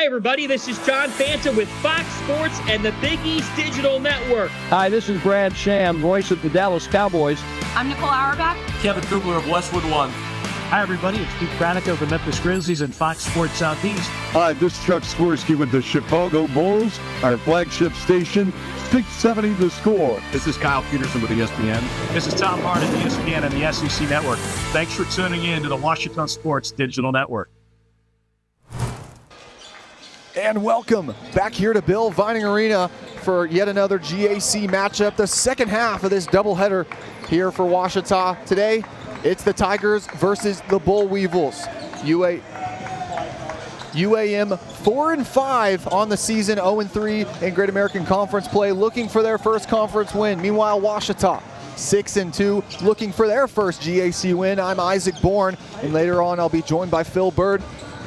Hi, everybody. This is John Fanta with Fox Sports and the Big East Digital Network. Hi, this is Brad Sham, voice of the Dallas Cowboys. I'm Nicole Auerbach. Kevin Kugler of Westwood One. Hi, everybody. It's Pete Pranica of the Memphis Grizzlies and Fox Sports Southeast. Hi, this is Chuck Swirsky with the Chicago Bulls, our flagship station, 670 The Score. This is Kyle Peterson with ESPN. This is Tom Hart at ESPN and the SEC Network. Thanks for tuning in to the Washington Sports Digital Network. And welcome back here to Bill Vining Arena for yet another GAC matchup, the second half of this doubleheader here for Washita. Today, it's the Tigers versus the Bull Weevils. UAM 4-5 on the season, 0-3 in Great American Conference play, looking for their first conference win. Meanwhile, Washita 6-2, looking for their first GAC win. I'm Isaac Bourne, and later on I'll be joined by Phil Bird.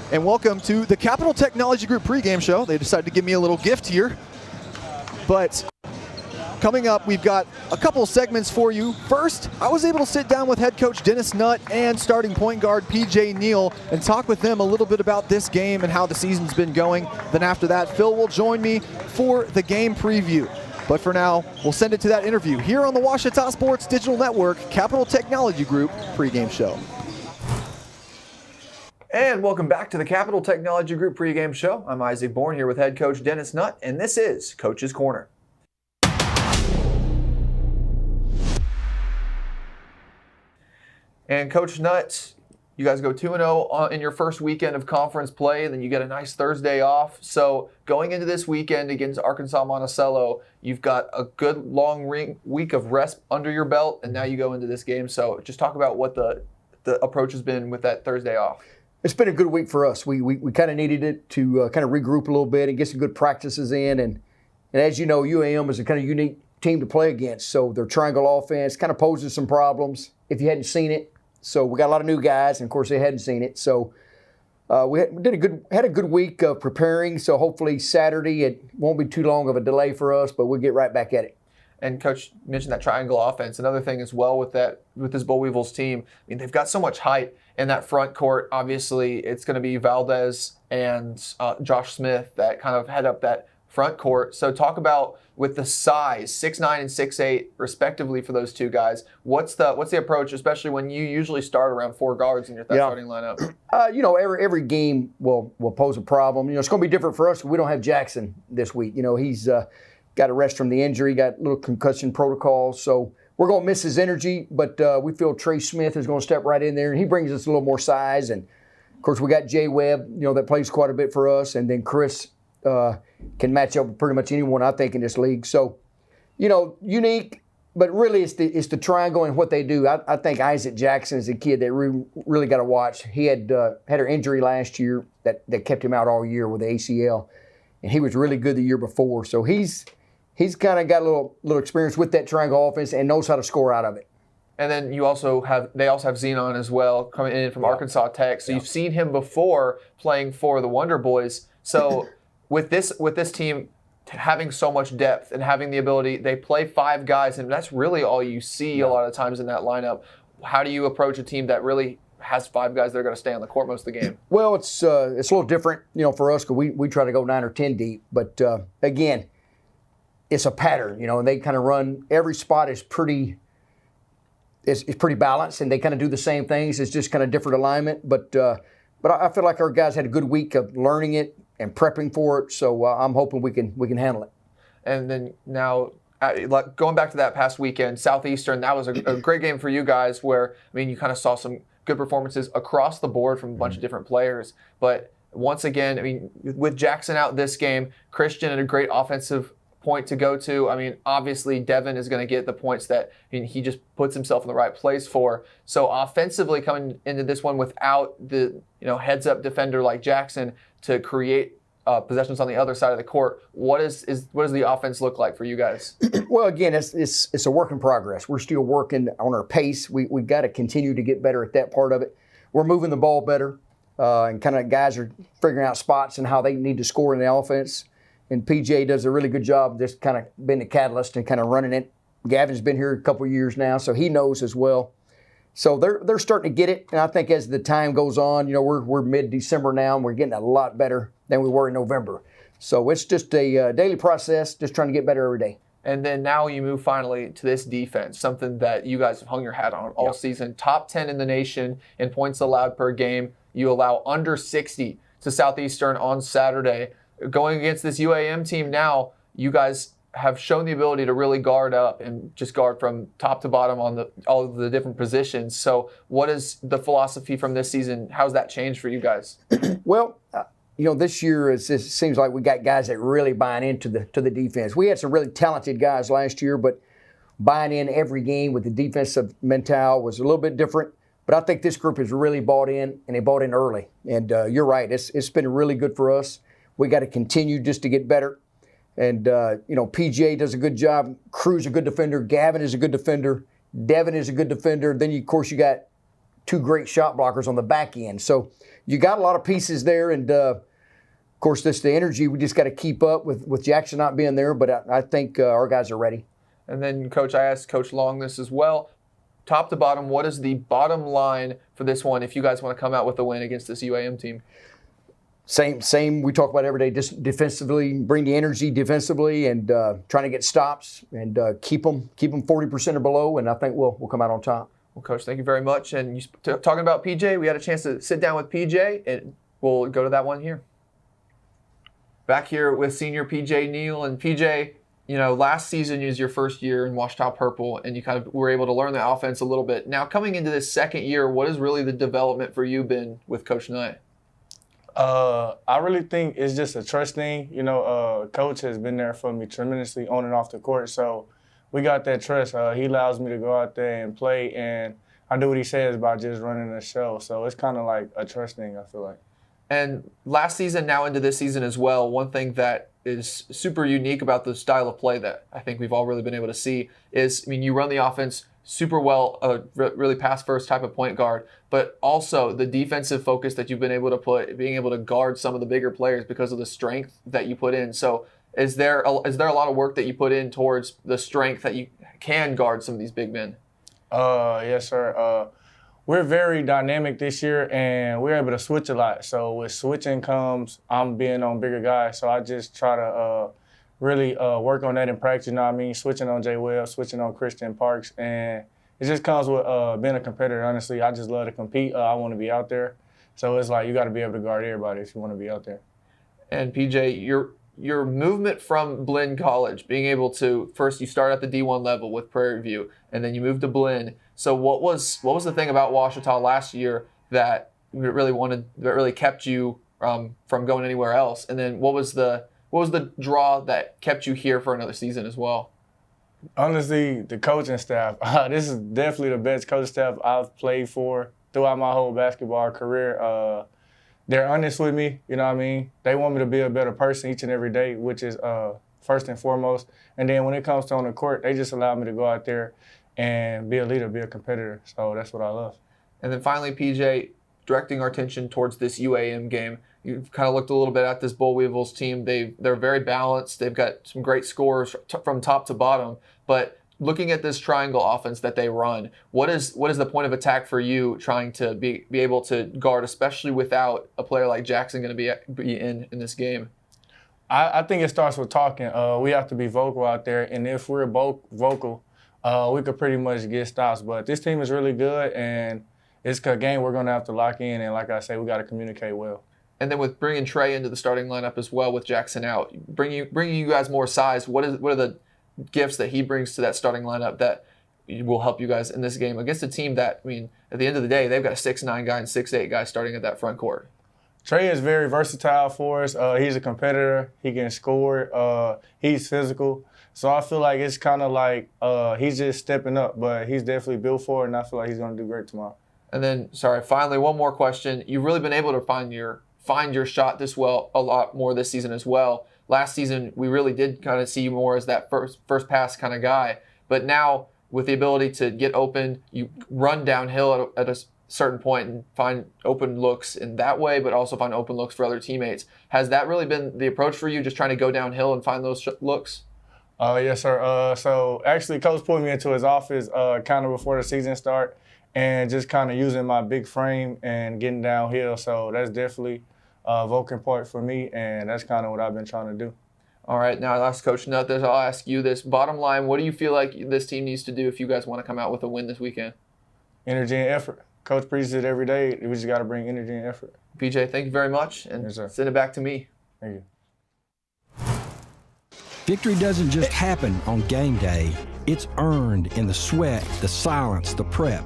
And welcome to the Capital Technology Group pregame show. They decided to give me a little gift here. But coming up, we've got a couple segments for you. First, I was able to sit down with head coach Dennis Nutt and starting point guard PJ Neal and talk with them a little bit about this game and how the season's been going. Then after that, Phil will join me for the game preview. But for now, we'll send it to that interview here on the Washita Sports Digital Network, Capital Technology Group pregame show. And welcome back to the Capital Technology Group pregame show. I'm Isaac Bourne here with head coach Dennis Nutt, and this is Coach's Corner. And Coach Nutt, you guys go 2-0 in your first weekend of conference play, and then you get a nice Thursday off. So going into this weekend against Arkansas-Monticello, you've got a good long week of rest under your belt, and now you go into this game. So just talk about what the approach has been with that Thursday off. It's been a good week for us. We kind of needed it to kind of regroup a little bit and get some good practices in. And as you know, UAM is a kind of unique team to play against. So their triangle offense kind of poses some problems if you hadn't seen it. So we got a lot of new guys, and of course they hadn't seen it. So we had a good week of preparing. So hopefully Saturday it won't be too long of a delay for us, but we'll get right back at it. And Coach mentioned that triangle offense. Another thing as well with this Bull Weevils team, I mean, they've got so much height in that front court. Obviously, it's going to be Valdez and Josh Smith that kind of head up that front court. So talk about with the size, 6'9" and 6'8", respectively, for those two guys. What's the approach, especially when you usually start around 4 guards in your starting lineup? Every game will pose a problem. It's going to be different for us. We don't have Jackson this week. He's got a rest from the injury, got a little concussion protocol. So we're going to miss his energy, but we feel Trey Smith is going to step right in there, and he brings us a little more size. And, of course, we got Jay Webb, that plays quite a bit for us. And then Chris can match up with pretty much anyone, I think, in this league. So, unique, but really it's the triangle and what they do. I think Isaac Jackson is a kid that really got to watch. He had an injury last year that kept him out all year with the ACL, and he was really good the year before. So he's kind of got a little experience with that triangle offense and knows how to score out of it. And then they also have Xenon as well, coming in from Arkansas Tech. So you've seen him before playing for the Wonder Boys. So with this team having so much depth and having the ability, they play 5 guys, and that's really all you see a lot of times in that lineup. How do you approach a team that really has 5 guys that are going to stay on the court most of the game? Well, it's a little different, for us, because we try to go 9 or 10 deep. But again, it's a pattern, and they kind of run. Every spot is pretty balanced, and they kind of do the same things. It's just kind of different alignment. But I feel like our guys had a good week of learning it and prepping for it. So I'm hoping we can handle it. And then now, going back to that past weekend, Southeastern, that was a great game for you guys. Where you kind of saw some good performances across the board from a bunch of different players. But once again, with Jackson out this game, Christian had a great offensive point to go to. Obviously Devin is going to get the points that he just puts himself in the right place for. So offensively, coming into this one without the heads-up defender like Jackson to create possessions on the other side of the court, what does the offense look like for you guys? Well, again, it's a work in progress. We're still working on our pace. We've got to continue to get better at that part of it. We're moving the ball better, and kind of guys are figuring out spots and how they need to score in the offense. And PJ does a really good job just kind of being the catalyst and kind of running it. Gavin's been here a couple of years now, so he knows as well. So they're starting to get it, and I think as the time goes on, we're mid-December now, and we're getting a lot better than we were in November. So it's just a daily process, just trying to get better every day. And then now you move finally to this defense, something that you guys have hung your hat on all season. Top 10 in the nation in points allowed per game. You allow under 60 to Southeastern on Saturday. Going against this UAM team now, you guys have shown the ability to really guard up and just guard from top to bottom on all of the different positions. So what is the philosophy from this season? How's that changed for you guys? Well, this year it seems like we got guys that really buying into the defense. We had some really talented guys last year, but buying in every game with the defensive mentality was a little bit different. But I think this group has really bought in, and they bought in early. And you're right, it's been really good for us. We got to continue just to get better. And, PJ does a good job. Crew's a good defender. Gavin is a good defender. Devin is a good defender. Then, of course, you got two great shot blockers on the back end. So you got a lot of pieces there. And, of course, the energy, we just got to keep up with Jackson not being there. But I think our guys are ready. And then, Coach, I asked Coach Long this as well. Top to bottom, what is the bottom line for this one if you guys want to come out with a win against this UAM team? Same. We talk about every day. Just defensively, bring the energy defensively, and trying to get stops and keep them 40% or below. And I think we'll come out on top. Well, Coach, thank you very much. And talking about PJ, we had a chance to sit down with PJ, and we'll go to that one here. Back here with senior PJ Neal. And PJ, last season is your first year in Ouachita Purple, and you kind of were able to learn the offense a little bit. Now, coming into this second year, what has really the development for you been with Coach Knight? I really think it's just a trust thing. Coach has been there for me tremendously on and off the court, so we got that trust. He allows me to go out there and play, and I do what he says about just running the show. So it's kind of like a trust thing, I feel like. And last season, now into this season as well, one thing that is super unique about the style of play that I think we've all really been able to see is, you run the offense super well, really pass-first type of point guard, but also the defensive focus that you've been able to put, being able to guard some of the bigger players because of the strength that you put in. So is there a lot of work that you put in towards the strength that you can guard some of these big men? Yes, sir. We're very dynamic this year, and we're able to switch a lot. So with switching comes, I'm being on bigger guys, so I just try to really work on that in practice, switching on Jay Wells, switching on Christian Parks, and it just comes with being a competitor, honestly. I just love to compete. I want to be out there. So it's like you got to be able to guard everybody if you want to be out there. And PJ, your movement from Blinn College, being able to, first you start at the D1 level with Prairie View, and then you move to Blinn. So what was the thing about Ouachita last year that really kept you from going anywhere else? And then what was the draw that kept you here for another season as well? Honestly, the coaching staff. This is definitely the best coaching staff I've played for throughout my whole basketball career. They're honest with me, They want me to be a better person each and every day, which is first and foremost. And then when it comes to on the court, they just allow me to go out there and be a leader, be a competitor. So that's what I love. And then finally, PJ, directing our attention towards this UAM game. You've kind of looked a little bit at this Bull Weevils team. They're very balanced. They've got some great scorers from top to bottom. But looking at this triangle offense that they run, what is the point of attack for you trying to be able to guard, especially without a player like Jackson going to be in this game? I think it starts with talking. We have to be vocal out there, and if we're both vocal, we could pretty much get stops. But this team is really good, and it's a game we're going to have to lock in. And like I say, we got to communicate well. And then with bringing Trey into the starting lineup as well with Jackson out, bringing you guys more size, what are the gifts that he brings to that starting lineup that will help you guys in this game against a team that, at the end of the day, they've got a 6'9" guy and 6'8" guy starting at that front court? Trey is very versatile for us. He's a competitor. He can score. He's physical. So I feel like it's kind of like he's just stepping up, but he's definitely built for it, and I feel like he's going to do great tomorrow. And then, finally, one more question. You've really been able to find your shot a lot more this season as well. Last season, we really did kind of see you more as that first pass kind of guy. But now, with the ability to get open, you run downhill at a certain point and find open looks in that way, but also find open looks for other teammates. Has that really been the approach for you, just trying to go downhill and find those looks? Yes, sir. So actually, Coach pulled me into his office kind of before the season start, and just kind of using my big frame and getting downhill. So that's definitely vocal point for me, and that's kind of what I've been trying to do. All right, now I'll ask Coach Nutt this. I'll ask you this. Bottom line, what do you feel like this team needs to do if you guys want to come out with a win this weekend? Energy and effort. Coach preaches it every day. We just got to bring energy and effort. PJ, thank you very much, and Yes, sir. send it back to me. Thank you. Victory doesn't just happen on game day. It's earned in the sweat, the silence, the prep.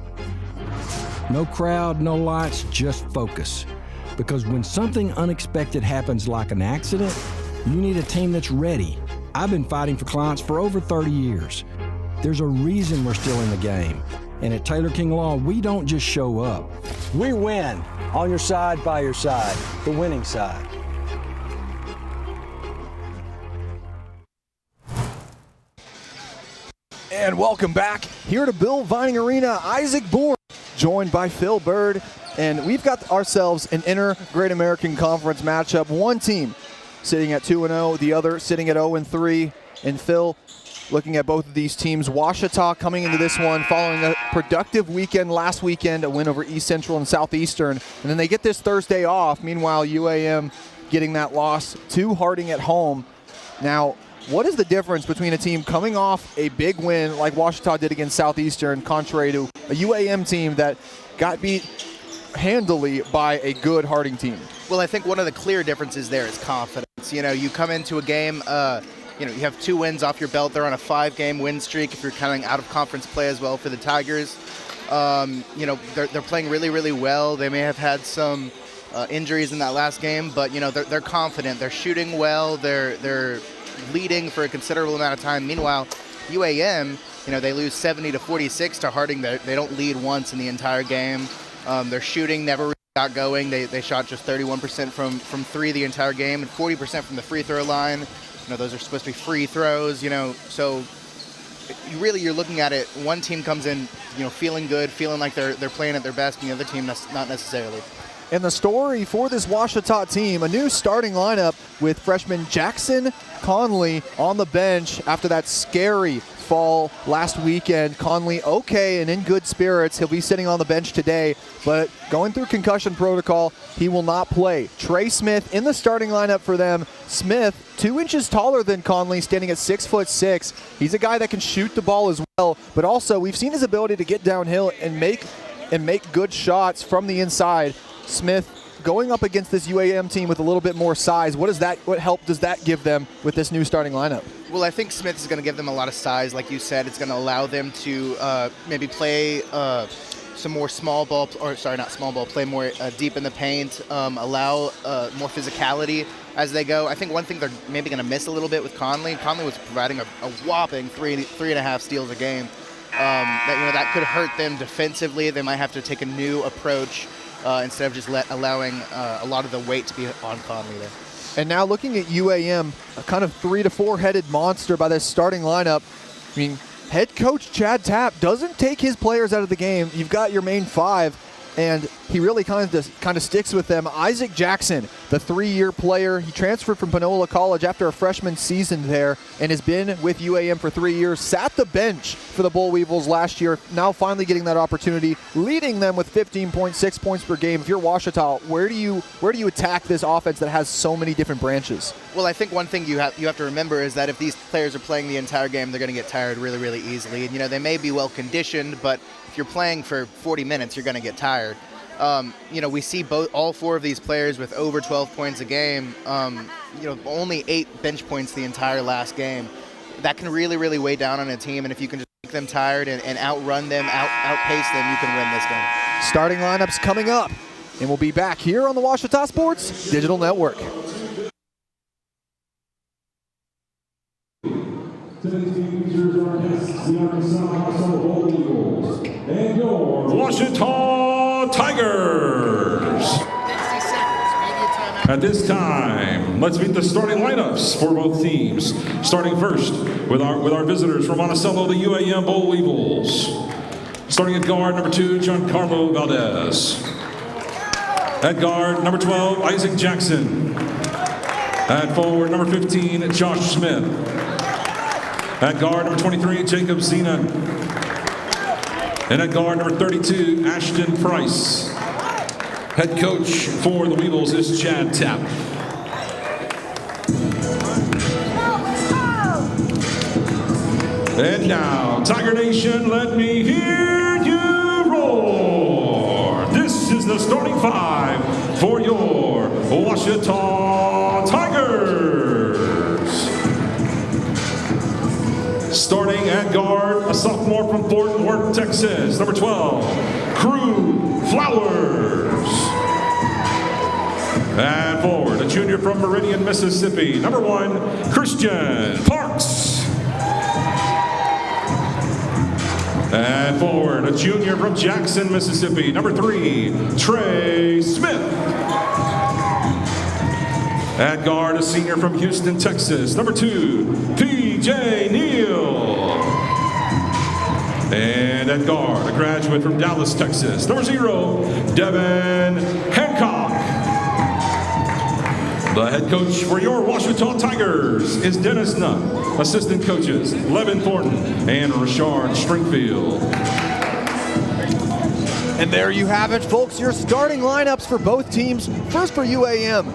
No crowd, no lights, just focus. Because when something unexpected happens like an accident, you need a team that's ready. I've been fighting for clients for over 30 years. There's a reason we're still in the game. And at Taylor King Law, we don't just show up. We win. On your side, by your side. The winning side. And welcome back here to Bill Vining Arena. Isaac Bourne, joined by Phil Bird. And we've got ourselves an inner Great American Conference matchup. One team sitting at 2-0, the other sitting at 0-3. And Phil, looking at both of these teams, Ouachita coming into this one following a productive weekend last weekend, a win over East Central and Southeastern. And then they get this Thursday off. Meanwhile, UAM getting that loss to Harding at home. Now, what is the difference between a team coming off a big win like Ouachita did against Southeastern, contrary to a UAM team that got beat handily by a good Harding team? Well, I think one of the clear differences there is confidence. You know, you come into a game, you have 2 wins off your belt. They're on a 5-game win streak if you're counting out-of-conference play as well for the Tigers. They're playing really, really well. They may have had some injuries in that last game, but, they're confident. They're shooting well. They're leading for a considerable amount of time. Meanwhile, UAM, they lose 70-46 to Harding. They don't lead once in the entire game. Their shooting never really got going. They shot just 31% from 3 the entire game and 40% from the free throw line. Those are supposed to be free throws, so you're looking at it. One team comes in, feeling good, feeling like they're playing at their best, and the other team not necessarily. And the story for this Ouachita team, a new starting lineup with freshman Jackson Conley on the bench after that scary fall last weekend. Conley okay and in good spirits. He'll be sitting on the bench today, but going through concussion protocol, he will not play. Trey Smith in the starting lineup for them. Smith, 2 inches taller than Conley, standing at 6'6". He's a guy that can shoot the ball as well, but also we've seen his ability to get downhill and make good shots from the inside. Smith going up against this UAM team with a little bit more size. What help does that give them with this new starting lineup? Well, I think Smith is going to give them a lot of size. Like you said, it's going to allow them to maybe play some more play more deep in the paint, allow more physicality as they go. I think one thing they're maybe going to miss a little bit with Conley. Conley was providing a whopping 3.5 steals a game. That could hurt them defensively. They might have to take a new approach instead of just allowing a lot of the weight to be on Conley there. And now looking at UAM, a kind of 3 to 4 headed monster by this starting lineup. I mean, head coach Chad Tapp doesn't take his players out of the game. You've got your main 5, and he really kind of sticks with them. Isaac Jackson, the 3-year player, he transferred from Panola College after a freshman season there and has been with UAM for 3 years. Sat the bench for the Bull Weevils last year, now finally getting that opportunity, leading them with 15.6 points per game. If you're Ouachita, where do you attack this offense that has so many different branches? Well, I think one thing you have to remember is that if these players are playing the entire game, they're going to get tired really, really easily. And they may be well conditioned, but if you're playing for 40 minutes, you're going to get tired. We see all 4 of these players with over 12 points a game. Only 8 bench points the entire last game. That can really, really weigh down on a team. And if you can just make them tired and outrun them, outpace them, you can win this game. Starting lineups coming up, and we'll be back here on the Ouachita Sports Digital Network. Today's team features our guests, the Arkansas-Monticello Eagles, and your Ouachita Tigers. At this time, let's meet the starting lineups for both teams. Starting first with our visitors from Monticello, the UAM Bull Weevils. Starting at guard, number 2, Giancarlo Valdez. At guard, number 12, Isaac Jackson. At forward, number 15, Josh Smith. At guard, number 23, Jacob Zenon. And at guard, number 32, Ashton Price. Head coach for the Weevils is Chad Tapp. And now, Tiger Nation, let me hear you roar. This is the starting five for your Ouachita Tigers. Starting at guard, a sophomore from Fort Worth, Texas, number 12, Crew Flowers. And forward, a junior from Meridian, Mississippi, number 1, Christian Parks. And forward, a junior from Jackson, Mississippi, number 3, Trey Smith. At guard, a senior from Houston, Texas, number 2, P.J. Neal. And at guard, a graduate from Dallas, Texas, number 0, Devin Hancock. The head coach for your Ouachita Tigers is Dennis Nutt. Assistant coaches, Levin Thornton and Rashard Stringfield. And there you have it, folks, your starting lineups for both teams. First for UAM,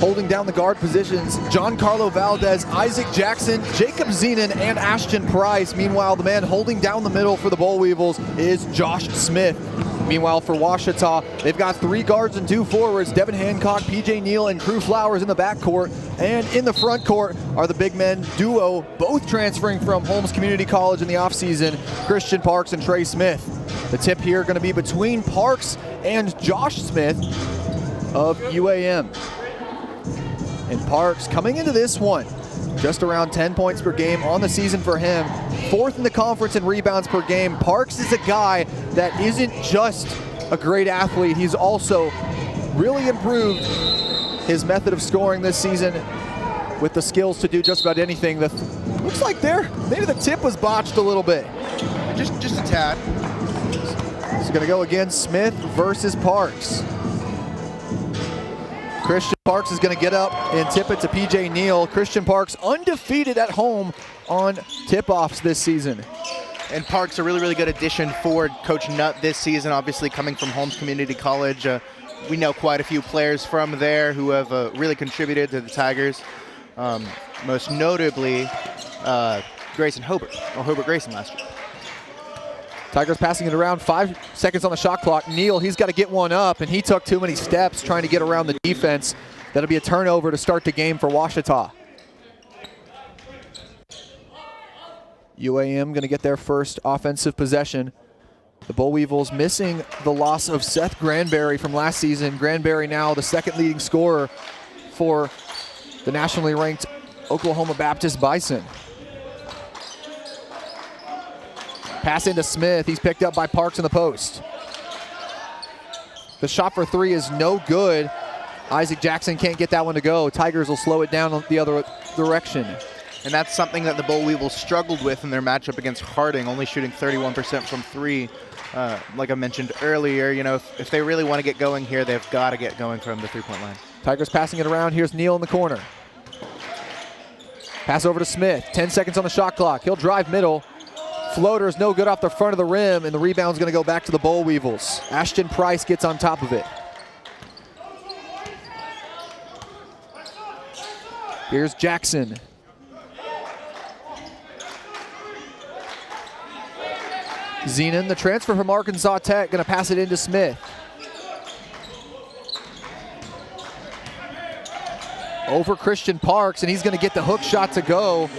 holding down the guard positions, Giancarlo Valdez, Isaac Jackson, Jacob Zenon, and Ashton Price. Meanwhile, the man holding down the middle for the Boll Weevils is Josh Smith. Meanwhile, for Ouachita, they've got 3 guards and 2 forwards, Devin Hancock, PJ Neal, and Crew Flowers in the backcourt. And in the front court are the big men duo, both transferring from Holmes Community College in the offseason, Christian Parks and Trey Smith. The tip here going to be between Parks and Josh Smith of UAM. And Parks coming into this one, just around 10 points per game on the season for him. 4th in the conference in rebounds per game. Parks is a guy that isn't just a great athlete. He's also really improved his method of scoring this season with the skills to do just about anything. Looks like maybe the tip was botched a little bit. Just a tad. It's going to go again, Smith versus Parks. Christian Parks is going to get up and tip it to PJ Neal. Christian Parks undefeated at home on tip-offs this season. And Parks a really, really good addition for Coach Nutt this season, obviously coming from Holmes Community College. We know quite a few players from there who have really contributed to the Tigers. Most notably, Grayson Hobart, or Hobart Grayson last year. Tigers passing it around, 5 seconds on the shot clock. Neal, he's got to get one up, and he took too many steps trying to get around the defense. That'll be a turnover to start the game for Ouachita. UAM going to get their first offensive possession. The Boll Weevils missing the loss of Seth Granberry from last season. Granberry now the 2nd leading scorer for the nationally ranked Oklahoma Baptist Bison. Pass into Smith. He's picked up by Parks in the post. The shot for 3 is no good. Isaac Jackson can't get that one to go. Tigers will slow it down the other direction. And that's something that the Boll Weevils struggled with in their matchup against Harding, only shooting 31% from 3. Like I mentioned earlier, if they really want to get going here, they've got to get going from the 3-point line. Tigers passing it around. Here's Neal in the corner. Pass over to Smith. 10 seconds on the shot clock. He'll drive middle. Floater is no good off the front of the rim, and the rebound's going to go back to the Boll Weevils. Ashton Price gets on top of it. Here's Jackson. Zenon, the transfer from Arkansas Tech, going to pass it into Smith. Over Christian Parks, and he's going to get the hook shot to go.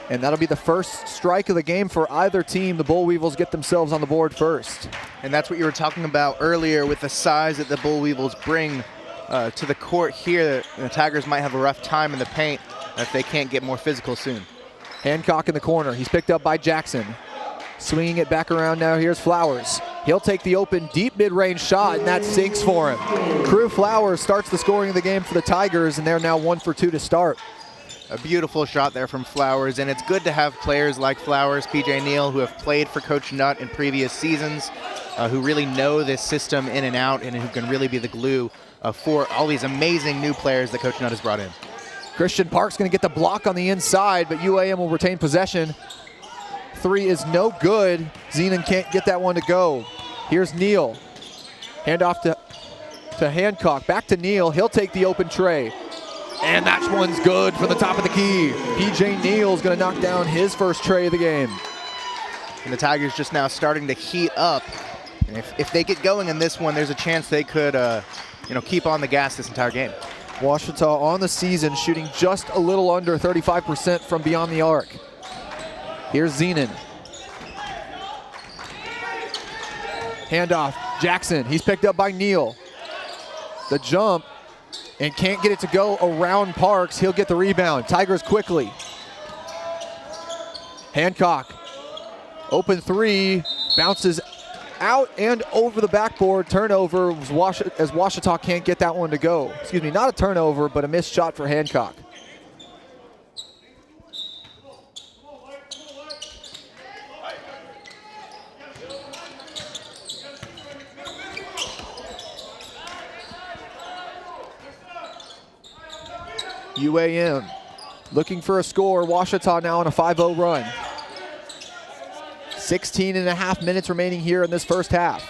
And that'll be the first strike of the game for either team. The Boll Weevils get themselves on the board first. And that's what you were talking about earlier with the size that the Boll Weevils bring to the court here. The Tigers might have a rough time in the paint if they can't get more physical soon. Hancock in the corner. He's picked up by Jackson. Swinging it back around now. Here's Flowers. He'll take the open deep mid-range shot, and that sinks for him. Crew Flowers starts the scoring of the game for the Tigers, and they're now 1 for 2 to start. A beautiful shot there from Flowers, and it's good to have players like Flowers, PJ Neal, who have played for Coach Nutt in previous seasons, who really know this system in and out, and who can really be the glue for all these amazing new players that Coach Nutt has brought in. Christian Parks going to get the block on the inside, but UAM will retain possession. 3 is no good. Zenon can't get that one to go. Here's Neal. Handoff to Hancock. Back to Neal. He'll take the open tray. And that one's good from the top of the key. PJ Neal's going to knock down his first tray of the game. And the Tigers just now starting to heat up. And if they get going in this one, there's a chance they could keep on the gas this entire game. Ouachita on the season shooting just a little under 35% from beyond the arc. Here's Zenon. Handoff, Jackson, he's picked up by Neal. The jump, and can't get it to go around Parks. He'll get the rebound. Tigers quickly. Hancock, open three, bounces out and over the backboard. Turnover as Ouachita can't get that one to go. Excuse me, not a turnover, but a missed shot for Hancock. UAM looking for a score. Ouachita now on a 5-0 run. 16 and a half minutes remaining here in this first half.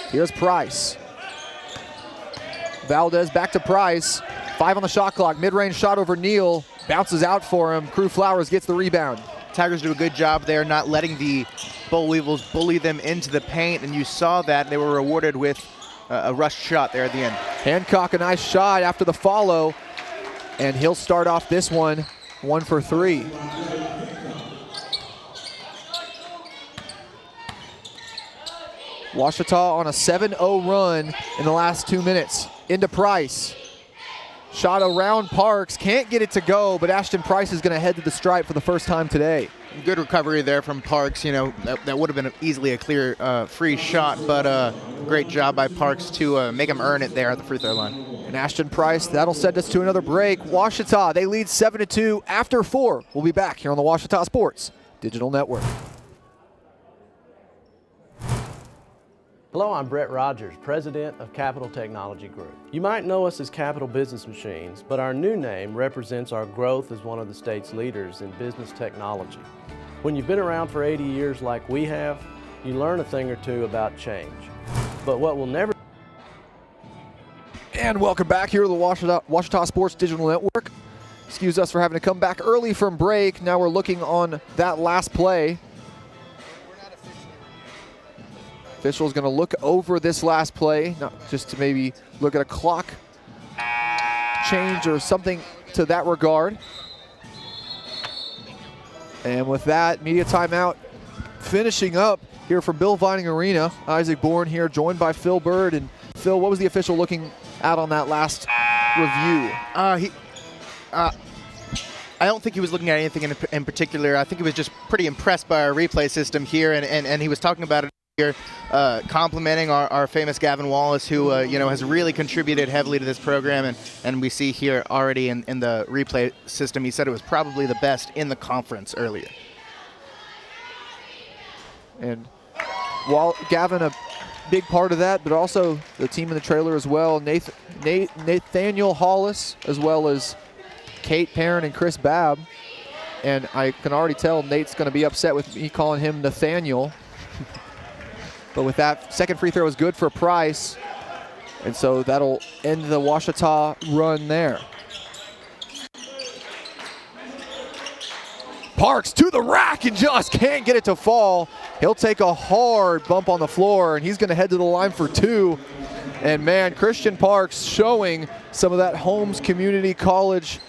Here's Price. Valdez back to Price. 5 on the shot clock. Mid-range shot over Neal. Bounces out for him. Crew Flowers gets the rebound. Tigers do a good job there not letting the Boll Weevils bully them into the paint, and you saw that. They were rewarded with a rush shot there at the end. Hancock, a nice shot after the follow, and he'll start off this one 1 for 3. Ouachita on a 7-0 run in the last 2 minutes. Into Price. Shot around Parks, can't get it to go, but Ashton Price is going to head to the stripe for the first time today. Good recovery there from Parks. You know, that would have been easily a clear free shot, but great job by Parks to make him earn it there at the free throw line. And Ashton Price, that'll send us to another break. Ouachita, they lead 7-2 after 4. We'll be back here on the Ouachita Sports Digital Network. Hello, I'm Brett Rogers, President of Capital Technology Group. You might know us as Capital Business Machines, but our new name represents our growth as one of the state's leaders in business technology. When you've been around for 80 years like we have, you learn a thing or two about change. But what will never... And welcome back here to the Ouachita Sports Digital Network. Excuse us for having to come back early from break. Now we're looking on that last play. Official's going to look over this last play, not just to maybe look at a clock change or something to that regard. And with that, media timeout finishing up here from Bill Vining Arena. Isaac Bourne here, joined by Phil Bird. And Phil, what was the official looking at on that last review? I don't think he was looking at anything in particular. I think he was just pretty impressed by our replay system here, and he was talking about it here, complimenting our famous Gavin Wallace, who has really contributed heavily to this program, and we see here already in the replay system, he said it was probably the best in the conference earlier. And while Gavin a big part of that, but also the team in the trailer as well, Nathaniel Hollis, as well as Kate Perrin and Chris Babb. And I can already tell Nate's going to be upset with me calling him Nathaniel. But with that, second free throw is good for Price. And so that'll end the Ouachita run there. Parks to the rack and just can't get it to fall. He'll take a hard bump on the floor, and he's going to head to the line for 2. And man, Christian Parks showing some of that Holmes Community College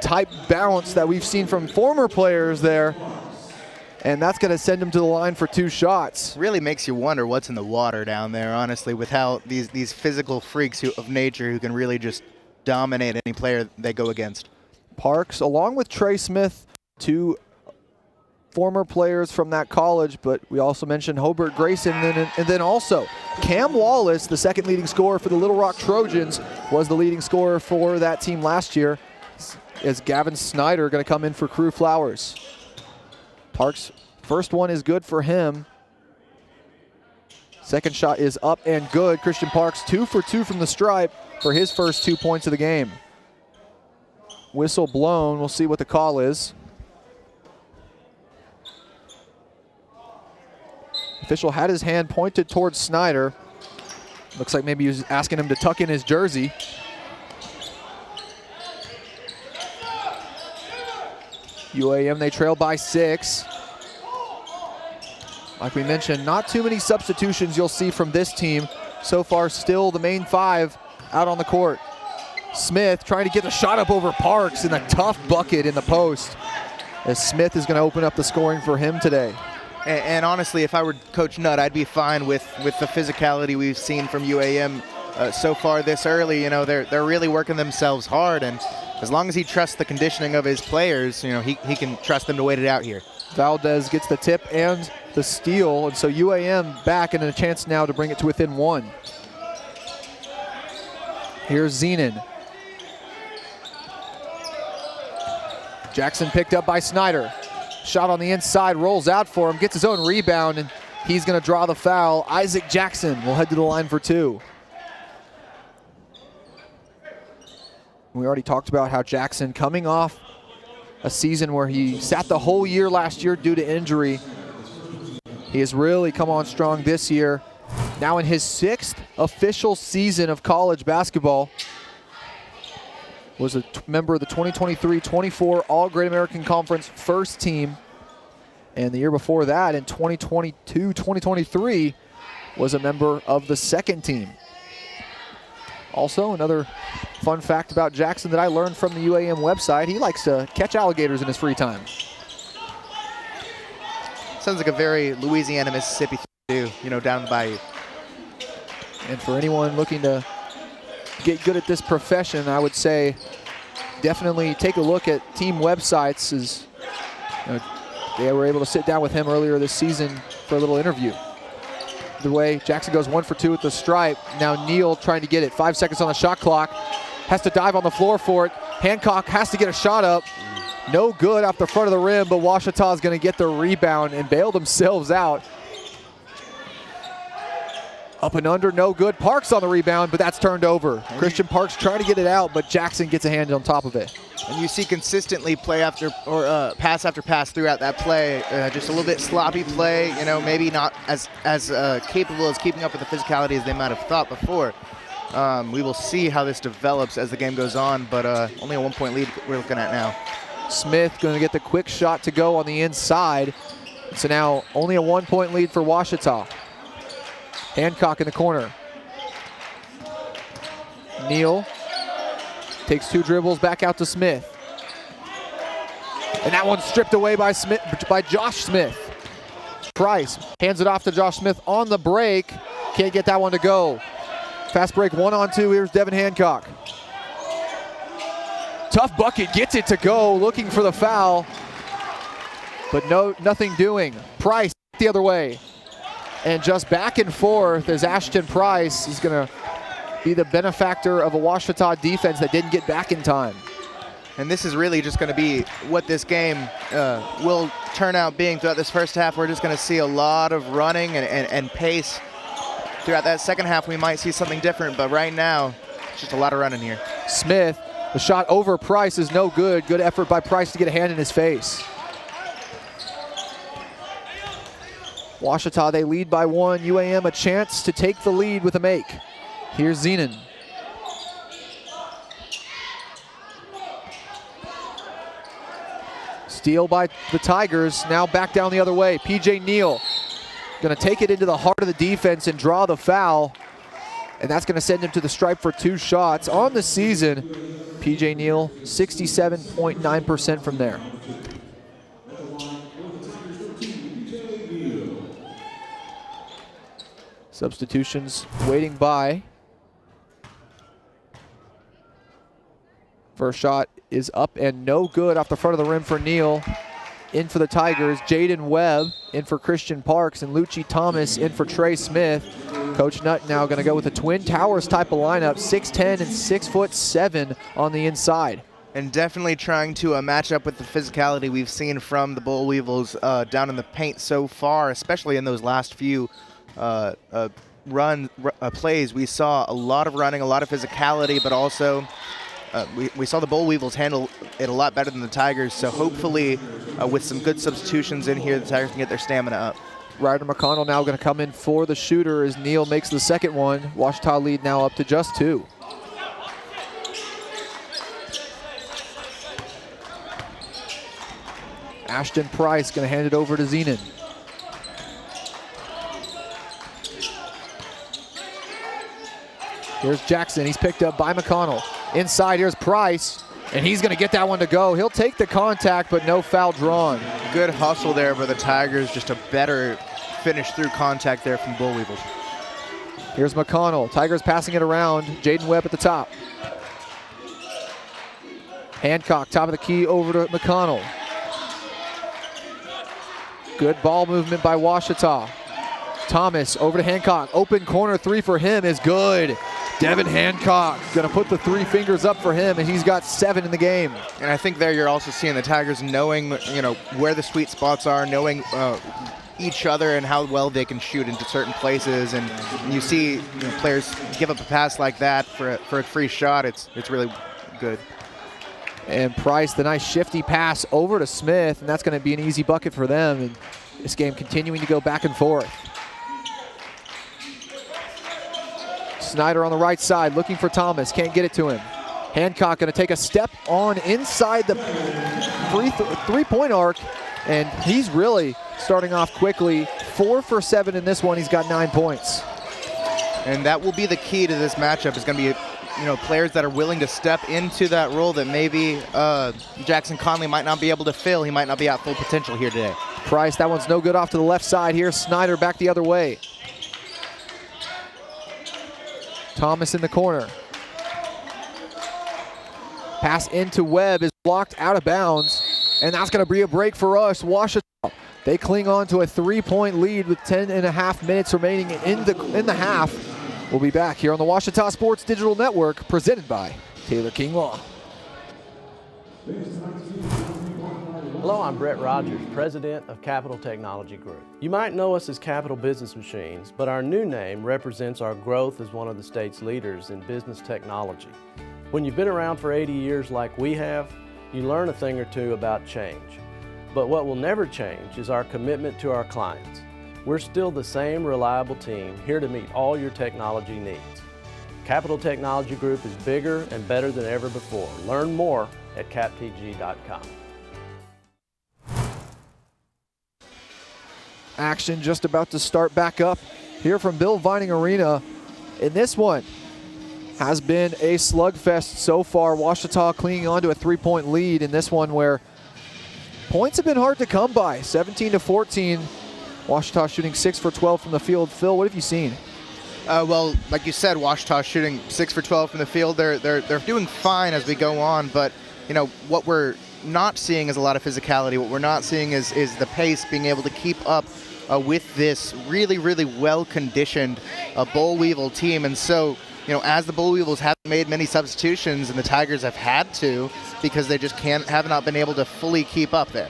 type balance that we've seen from former players there. And that's going to send him to the line for 2 shots. Really makes you wonder what's in the water down there, honestly, with how these physical freaks of nature who can really just dominate any player they go against. Parks, along with Trey Smith, 2 former players from that college, but we also mentioned Hobart Grayson, and then also Cam Wallace, the second leading scorer for the Little Rock Trojans, was the leading scorer for that team last year, as Gavin Snyder going to come in for Crew Flowers. Parks' first one is good for him. Second shot is up and good. Christian Parks 2 for 2 from the stripe for his first 2 points of the game. Whistle blown. We'll see what the call is. Official had his hand pointed towards Snyder. Looks like maybe he was asking him to tuck in his jersey. UAM, they trail by 6. Like we mentioned, not too many substitutions you'll see from this team. So far, still the main 5 out on the court. Smith trying to get the shot up over Parks in a tough bucket in the post, as Smith is going to open up the scoring for him today. And honestly, if I were Coach Nutt, I'd be fine with the physicality we've seen from UAM so far this early. You know, they're really working themselves hard, and as long as he trusts the conditioning of his players, you know, he can trust them to wait it out here. Valdez gets the tip and the steal, and so UAM back and a chance now to bring it to within 1. Here's Zenon. Jackson picked up by Snyder. Shot on the inside, rolls out for him, gets his own rebound, and he's going to draw the foul. Isaac Jackson will head to the line for 2. We already talked about how Jackson, coming off a season where he sat the whole year last year due to injury, he has really come on strong this year. Now in his 6th official season of college basketball, was a member of the 2023-24 All-Great American Conference first team. And the year before that, in 2022-2023, was a member of the second team. Also, another fun fact about Jackson that I learned from the UAM website, he likes to catch alligators in his free time. Sounds like a very Louisiana, Mississippi thing to do, you know, down the bayou. And for anyone looking to get good at this profession, I would say definitely take a look at team websites, as they were able to sit down with him earlier this season for a little interview. The way Jackson goes 1 for 2 with the stripe. Now Neal trying to get it. 5 seconds on the shot clock. Has to dive on the floor for it. Hancock has to get a shot up. No good off the front of the rim, but Ouachita is going to get the rebound and bail themselves out. Up and under, no good. Parks on the rebound, but that's turned over. Christian Parks trying to get it out, but Jackson gets a hand on top of it. And you see consistently play after, or pass after pass throughout that play. Just a little bit sloppy play, you know, maybe not as capable as keeping up with the physicality as they might have thought before. We will see how this develops as the game goes on, but only a 1-point lead we're looking at now. Smith going to get the quick shot to go on the inside. So now only a 1-point lead for Ouachita. Hancock in the corner. Neal takes 2 dribbles back out to Smith. And that one's stripped away by Josh Smith. Price hands it off to Josh Smith on the break. Can't get that one to go. Fast break 1-on-2. Here's Devin Hancock. Tough bucket, gets it to go, looking for the foul. But nothing doing. Price the other way. And just back and forth as Ashton Price is going to be the benefactor of a Ouachita defense that didn't get back in time. And this is really just going to be what this game will turn out being throughout this first half. We're just going to see a lot of running and pace. Throughout that second half, we might see something different, but right now, just a lot of running here. Smith, the shot over Price is no good. Good effort by Price to get a hand in his face. Ouachita, they lead by 1. UAM a chance to take the lead with a make. Here's Zenon. Steal by the Tigers, now back down the other way. PJ Neal going to take it into the heart of the defense and draw the foul. And that's going to send him to the stripe for 2 shots. On the season, PJ Neal, 67.9% from there. Substitutions waiting by. First shot is up and no good off the front of the rim for Neal. In for the Tigers, Jaden Webb in for Christian Parks, and Lucci Thomas in for Trey Smith. Coach Nutt now going to go with a Twin Towers type of lineup, 6'10" and 6'7" on the inside. And definitely trying to match up with the physicality we've seen from the Bull Weevils down in the paint so far, especially in those last few plays. We saw a lot of running, a lot of physicality, but also we saw the Bull Weevils handle it a lot better than the Tigers. So hopefully with some good substitutions in here, the Tigers can get their stamina up. Ryder McConnell now going to come in for the shooter as Neal makes the second one. Ouachita lead now up to just 2. Ashton Price going to hand it over to Zenon. Here's Jackson. He's picked up by McConnell. Inside, here's Price, and he's going to get that one to go. He'll take the contact, but no foul drawn. Good hustle there for the Tigers. Just a better finish through contact there from Bull Weevils. Here's McConnell. Tigers passing it around. Jaden Webb at the top. Hancock, top of the key, over to McConnell. Good ball movement by Ouachita. Thomas over to Hancock. Open corner 3 for him is good. Devin Hancock gonna put the 3 fingers up for him, and he's got 7 in the game. And I think there you're also seeing the Tigers knowing, where the sweet spots are, knowing each other and how well they can shoot into certain places. And you see players give up a pass like that for a free shot. It's really good. And Price, the nice shifty pass over to Smith, and that's going to be an easy bucket for them. And this game continuing to go back and forth. Snyder on the right side looking for Thomas, can't get it to him. Hancock going to take a step on inside the three-point arc, and he's really starting off quickly. 4 for 7 in this one. He's got 9 points. And that will be the key to this matchup, is going to be players that are willing to step into that role that maybe Jackson Conley might not be able to fill. He might not be at full potential here today. Price, that one's no good off to the left side here. Snyder back the other way. Thomas in the corner. Pass into Webb is blocked out of bounds, and that's going to be a break for us. Ouachita, they cling on to a 3-point lead with 10.5 minutes remaining in the half. We'll be back here on the Ouachita Sports Digital Network, presented by Taylor King Law. Hello, I'm Brett Rogers, President of Capital Technology Group. You might know us as Capital Business Machines, but our new name represents our growth as one of the state's leaders in business technology. When you've been around for 80 years like we have, you learn a thing or two about change. But what will never change is our commitment to our clients. We're still the same reliable team here to meet all your technology needs. Capital Technology Group is bigger and better than ever before. Learn more at captg.com. Action just about to start back up here from Bill Vining Arena. And this one has been a slugfest so far. Ouachita clinging on to a 3-point lead in this one where points have been hard to come by. 17-14. Ouachita shooting 6 for 12 from the field. Phil, what have you seen? Well, like you said, Ouachita shooting 6 for 12 from the field. They're doing fine as we go on, but what we're not seeing is a lot of physicality. What we're not seeing is the pace, being able to keep up with this really, really well-conditioned Bull Weevil team. And so, as the Bull Weevils haven't made many substitutions, and the Tigers have had to because they just have not been able to fully keep up there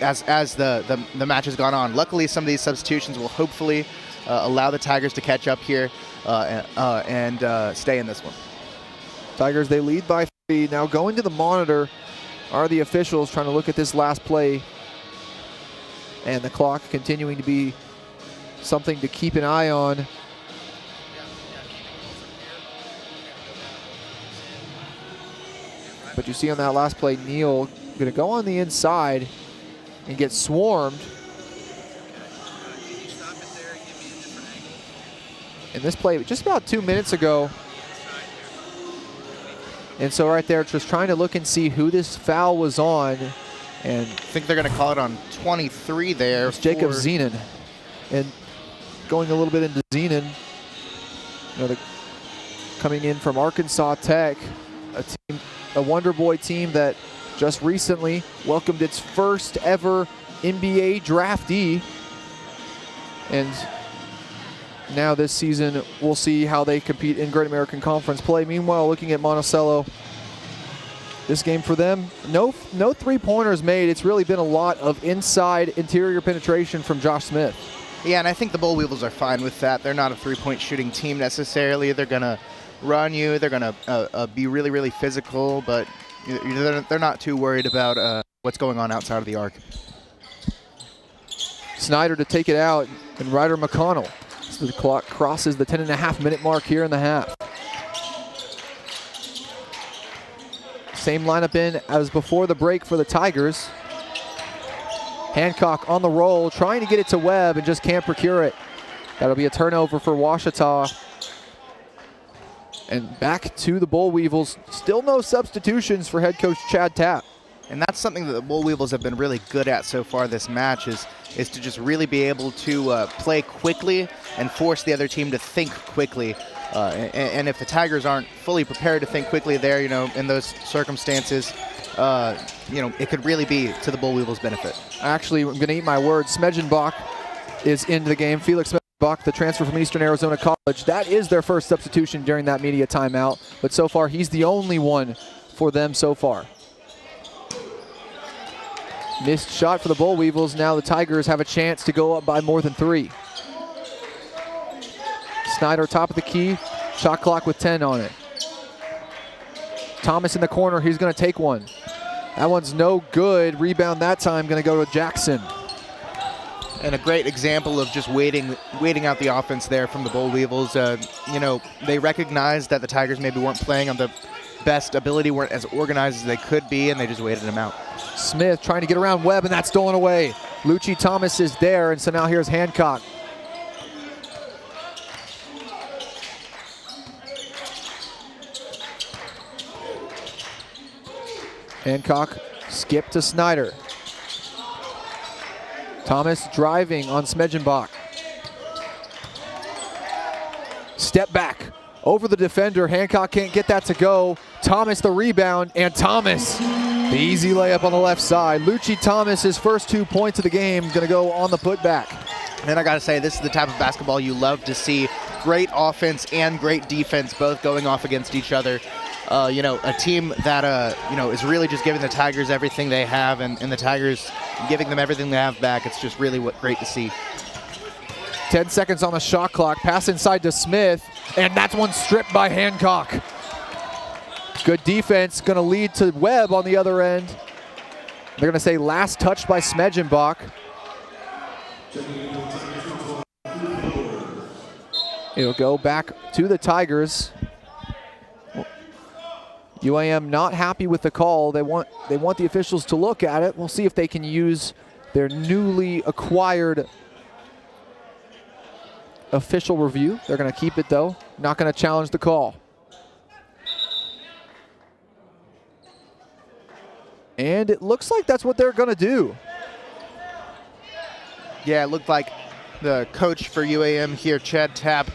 as the match has gone on. Luckily, some of these substitutions will hopefully allow the Tigers to catch up here and stay in this one. Tigers, they lead by 3. Now going to the monitor are the officials trying to look at this last play. And the clock continuing to be something to keep an eye on. But you see on that last play, Neal going to go on the inside and get swarmed. And this play just about 2 minutes ago. And so right there, just trying to look and see who this foul was on. And I think they're going to call it on 23 there. It's Jacob Zenon. And going a little bit into Zenon, coming in from Arkansas Tech, a Wonder Boy team that just recently welcomed its first ever NBA draftee. And now this season, we'll see how they compete in Great American Conference play. Meanwhile, looking at Monticello, this game for them, no three-pointers made. It's really been a lot of inside interior penetration from Josh Smith. Yeah, and I think the Bull Weevils are fine with that. They're not a three-point shooting team necessarily. They're going to run you. They're going to be really, really physical, but they're not too worried about what's going on outside of the arc. Snyder to take it out, and Ryder McConnell. So the clock crosses the 10.5-minute mark here in the half. Same lineup in as before the break for the Tigers. Hancock on the roll, trying to get it to Webb and just can't procure it. That'll be a turnover for Ouachita. And back to the Boll Weevils. Still no substitutions for head coach Chad Tapp. And that's something that the Boll Weevils have been really good at so far this match is to just really be able to play quickly and force the other team to think quickly. And if the Tigers aren't fully prepared to think quickly there, in those circumstances, it could really be to the Boll Weevils' benefit. Actually, I'm going to eat my words. Smedjenbach is into the game. Felix Smedjenbach, the transfer from Eastern Arizona College. That is their first substitution during that media timeout. But so far, he's the only one for them so far. Missed shot for the Boll Weevils. Now the Tigers have a chance to go up by more than 3. Snyder top of the key. Shot clock with 10 on it. Thomas in the corner. He's going to take one. That one's no good. Rebound that time going to go to Jackson. And a great example of just waiting out the offense there from the Boll Weevils. They recognized that the Tigers maybe weren't playing on the best ability, weren't as organized as they could be, and they just waited them out. Smith trying to get around Webb, and that's stolen away. Lucci Thomas is there, and so now here's Hancock. Hancock skip to Snyder. Thomas driving on Smedjenbach. Step back over the defender. Hancock can't get that to go. Thomas the rebound, and Thomas the easy layup on the left side. Lucci Thomas, his first 2 points of the game, going to go on the putback. And I got to say, this is the type of basketball you love to see. Great offense and great defense both going off against each other. A team that, is really just giving the Tigers everything they have, and the Tigers giving them everything they have back. It's just really great to see. 10 seconds on the shot clock. Pass inside to Smith, and that's one stripped by Hancock. Good defense, going to lead to Webb on the other end. They're going to say last touch by Smedjenbach. It'll go back to the Tigers. UAM not happy with the call. They want the officials to look at it. We'll see if they can use their newly acquired official review. They're going to keep it though. Not going to challenge the call. And it looks like that's what they're going to do. Yeah, it looked like the coach for UAM here, Chad Tapp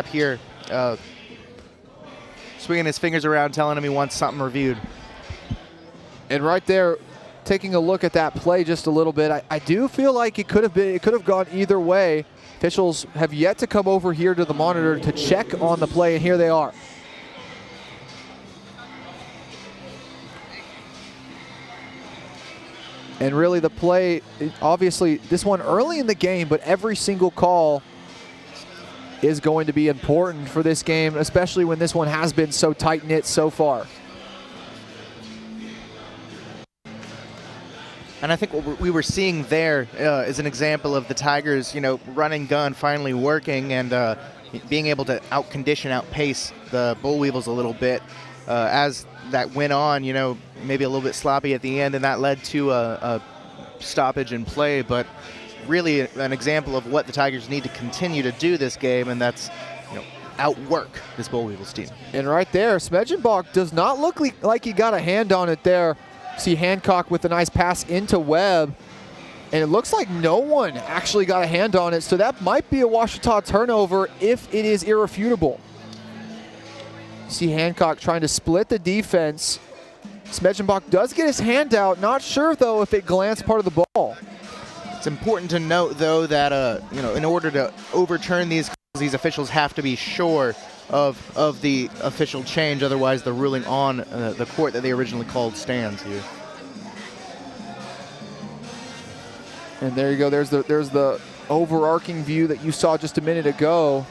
here, swinging his fingers around, telling him he wants something reviewed. And right there, taking a look at that play just a little bit, I do feel like it could have gone either way. Officials have yet to come over here to the monitor to check on the play, and here they are. And really the play, obviously this one early in the game, but every single call is going to be important for this game, especially when this one has been so tight-knit so far. And I think what we were seeing there is an example of the Tigers, running gun finally working and being able to outpace the Boll Weevils a little bit. As that went on, maybe a little bit sloppy at the end, and that led to a stoppage in play. But really an example of what the Tigers need to continue to do this game, and that's outwork this Boll Weevils team. And right there, Smedjenbach does not look like he got a hand on it there. See Hancock with a nice pass into Webb, and it looks like no one actually got a hand on it, so that might be a Ouachita turnover if it is irrefutable. See Hancock trying to split the defense. Smedjenbach does get his hand out. Not sure, though, if it glanced part of the ball. It's important to note, though, that in order to overturn these officials have to be sure of the official change. Otherwise, the ruling on the court that they originally called stands here. And there you go. There's the overarching view that you saw just a minute ago.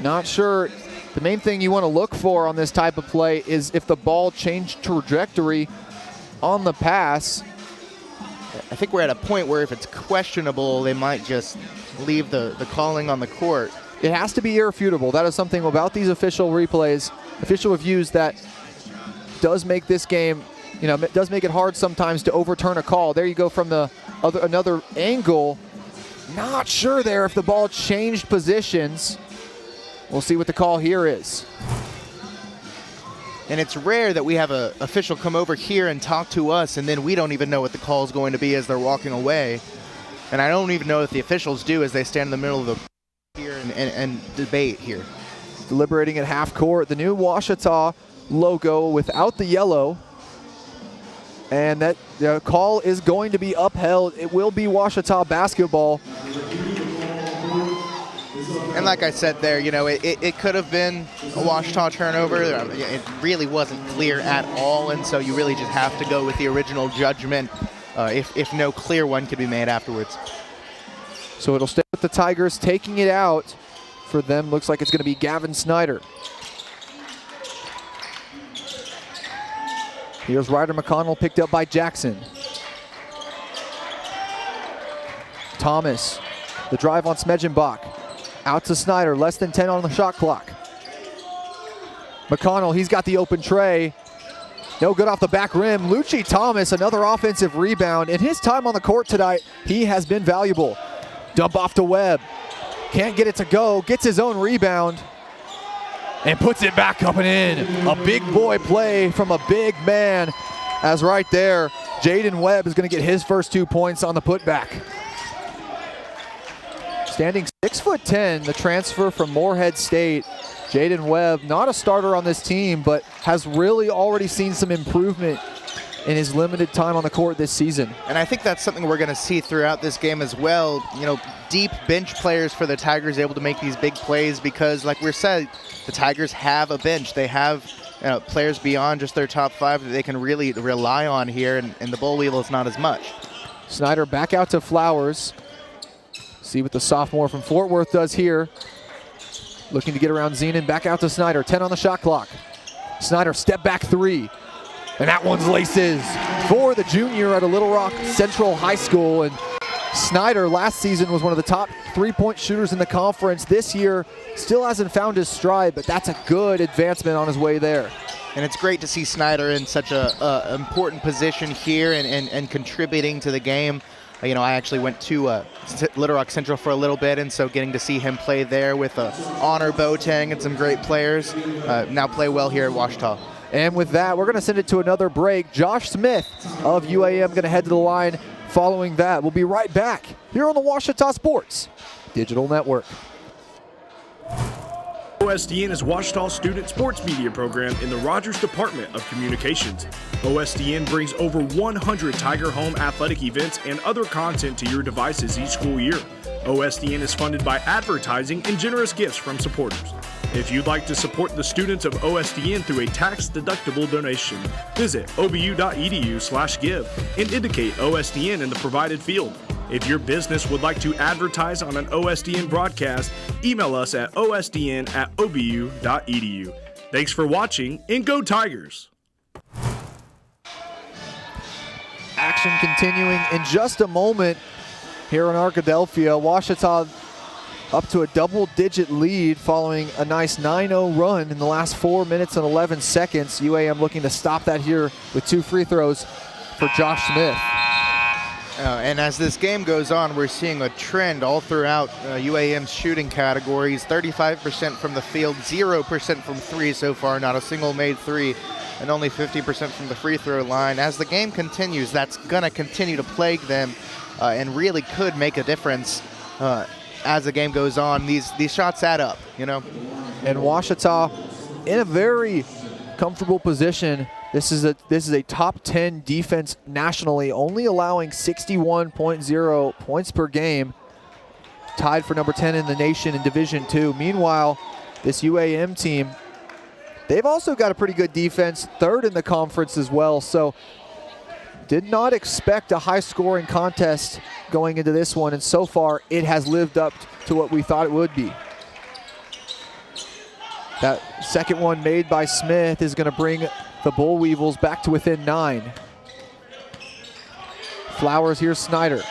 Not sure. The main thing you want to look for on this type of play is if the ball changed trajectory on the pass. I think we're at a point where if it's questionable, they might just leave the calling on the court. It has to be irrefutable. That is something about these official replays, official reviews, that does make this game, it does make it hard sometimes to overturn a call. There you go from another angle. Not sure there if the ball changed positions. We'll see what the call here is. And it's rare that we have an official come over here and talk to us, and then we don't even know what the call is going to be as they're walking away. And I don't even know if the officials do as they stand in the middle of the here and debate here. Deliberating at half court, the new Ouachita logo without the yellow. And that call is going to be upheld. It will be Ouachita basketball. And like I said there, it could have been a Ouachita turnover. It really wasn't clear at all, and so you really just have to go with the original judgment if no clear one could be made afterwards. So it'll stay with the Tigers taking it out. For them, looks like it's going to be Gavin Snyder. Here's Ryder McConnell, picked up by Jackson. Thomas, the drive on Smedjenbach. Out to Snyder, less than 10 on the shot clock. McConnell, he's got the open tray. No good off the back rim. Lucci Thomas, another offensive rebound. In his time on the court tonight, he has been valuable. Dump off to Webb. Can't get it to go, gets his own rebound. And puts it back up and in. A big boy play from a big man. As right there, Jaden Webb is going to get his first 2 points on the putback. Standing 6'10", the transfer from Morehead State. Jaden Webb, not a starter on this team, but has really already seen some improvement in his limited time on the court this season. And I think that's something we're going to see throughout this game as well. Deep bench players for the Tigers able to make these big plays because, like we said, the Tigers have a bench. They have players beyond just their top 5 that they can really rely on here, and the Boll Weevils not as much. Snyder back out to Flowers. See what the sophomore from Fort Worth does here. Looking to get around Zenon, back out to Snyder, 10 on the shot clock. Snyder, step back 3. And that one's laces for the junior at a Little Rock Central High School. And Snyder last season was one of the top 3-point shooters in the conference. This year still hasn't found his stride, but that's a good advancement on his way there. And it's great to see Snyder in such a important position here and contributing to the game. I actually went to Little Rock Central for a little bit, and so getting to see him play there with Honor Boateng and some great players now play well here at Ouachita. And with that, we're going to send it to another break. Josh Smith of UAM going to head to the line following that. We'll be right back here on the Ouachita Sports Digital Network. OSDN is Ouachita's student sports media program in the Rogers Department of Communications. OSDN brings over 100 Tiger Home athletic events and other content to your devices each school year. OSDN is funded by advertising and generous gifts from supporters. If you'd like to support the students of OSDN through a tax-deductible donation, visit obu.edu/give and indicate OSDN in the provided field. If your business would like to advertise on an OSDN broadcast, email us at osdn@obu.edu. Thanks for watching, and go Tigers! Action continuing in just a moment here in Arkadelphia. Ouachita up to a double-digit lead following a nice 9-0 run in the last 4 minutes and 11 seconds. UAM looking to stop that here with 2 free throws for Josh Smith. And as this game goes on, we're seeing a trend all throughout UAM's shooting categories. 35% from the field, 0% from 3 so far, not a single made 3, and only 50% from the free throw line. As the game continues, that's going to continue to plague them and really could make a difference as the game goes on. These shots add up, And Ouachita in a very comfortable position. This is a top 10 defense nationally, only allowing 61.0 points per game, tied for number 10 in the nation in Division II. Meanwhile, this UAM team, they've also got a pretty good defense, 3rd in the conference as well. So did not expect a high-scoring contest going into this one, and so far it has lived up to what we thought it would be. That second one made by Smith is going to bring the Boll Weevils back to within 9. Flowers, here's Snyder.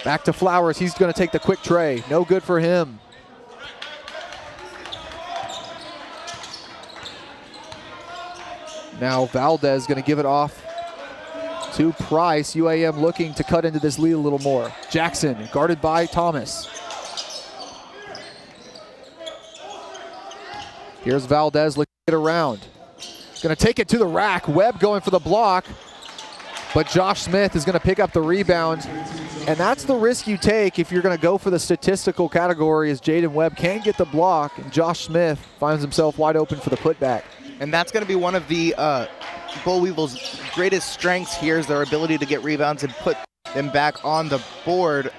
Back to Flowers, he's gonna take the quick tray. No good for him. Now Valdez gonna give it off to Price. UAM looking to cut into this lead a little more. Jackson guarded by Thomas. Here's Valdez looking to get around. Gonna take it to the rack. Webb going for the block, but Josh Smith is gonna pick up the rebound. And that's the risk you take if you're gonna go for the statistical category, as Jaden Webb can't get the block, and Josh Smith finds himself wide open for the putback. And that's going to be one of the Bull Weevils' greatest strengths here, is their ability to get rebounds and put them back on the board.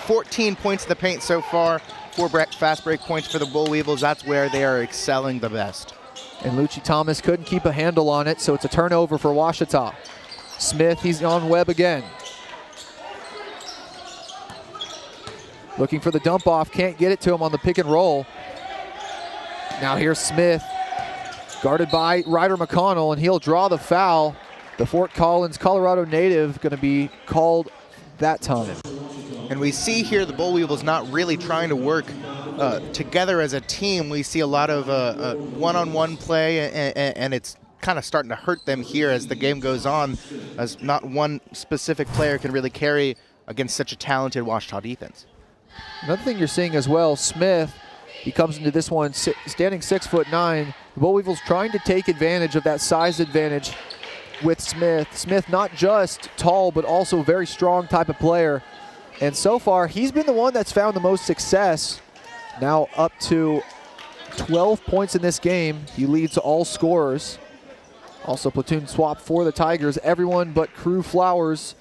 14 points in the paint so far, 4 fast break points for the Bull Weevils. That's where they are excelling the best. And Lucci Thomas couldn't keep a handle on it, so it's a turnover for Ouachita. Smith, he's on Webb again. Looking for the dump off, can't get it to him on the pick and roll. Now here's Smith, guarded by Ryder McConnell, and he'll draw the foul. The Fort Collins, Colorado native, going to be called that time. And we see here the Bull Weevils not really trying to work together as a team. We see a lot of one-on-one play, and it's kind of starting to hurt them here as the game goes on, as not one specific player can really carry against such a talented Ouachita defense. Another thing you're seeing as well, Smith, he comes into this one standing 6'9". The Bull Weevils trying to take advantage of that size advantage with Smith. Smith not just tall, but also very strong type of player. And so far, he's been the one that's found the most success. Now up to 12 points in this game. He leads all scorers. Also platoon swap for the Tigers. Everyone but Crew Flowers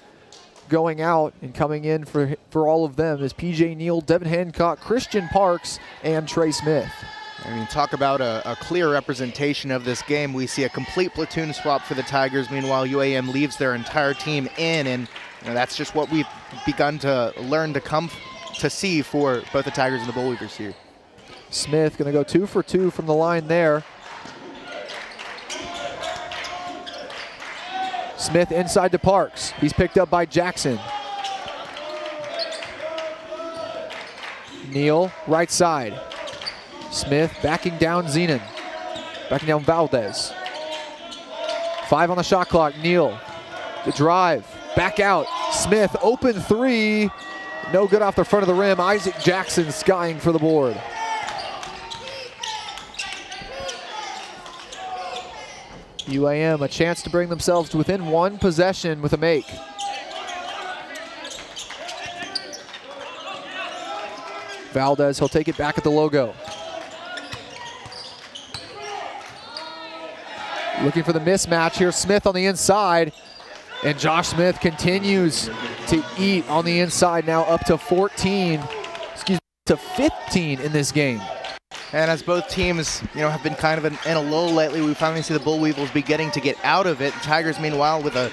going out, and coming in for all of them is PJ Neal, Devin Hancock, Christian Parks, and Trey Smith. I mean, talk about a clear representation of this game. We see a complete platoon swap for the Tigers. Meanwhile, UAM leaves their entire team in, and that's just what we've begun to learn to come to see for both the Tigers and the Bull Weavers here. Smith going to go 2 for 2 from the line there. Smith inside to Parks. He's picked up by Jackson. Neal, right side. Smith backing down Zenon. Backing down Valdez. 5 on the shot clock. Neal, the drive, back out. Smith, open 3. No good off the front of the rim. Isaac Jackson skying for the board. UAM a chance to bring themselves to within 1 possession with a make. Valdez, he'll take it back at the logo. Looking for the mismatch here. Smith on the inside, and Josh Smith continues to eat on the inside, now up to 14, to 15 in this game. And as both teams, have been kind of in a lull lately, we finally see the Bull Weevils beginning to get out of it. Tigers, meanwhile, with a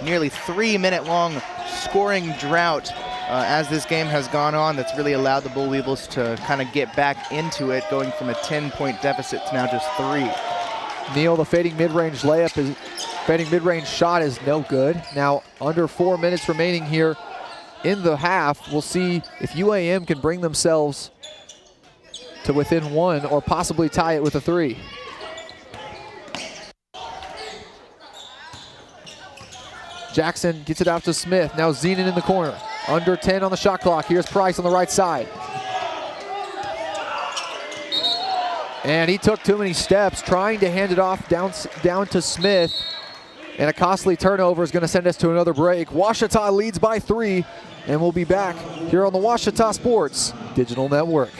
nearly 3-minute-long scoring drought as this game has gone on, that's really allowed the Bull Weevils to kind of get back into it, going from a 10-point deficit to now just 3. Neal, the fading mid-range shot is no good. Now under 4 minutes remaining here in the half. We'll see if UAM can bring themselves to within 1 or possibly tie it with a 3. Jackson gets it out to Smith. Now Zenon in the corner. Under 10 on the shot clock. Here's Price on the right side. And he took too many steps trying to hand it off down to Smith. And a costly turnover is going to send us to another break. Ouachita leads by 3, and we'll be back here on the Ouachita Sports Digital Network.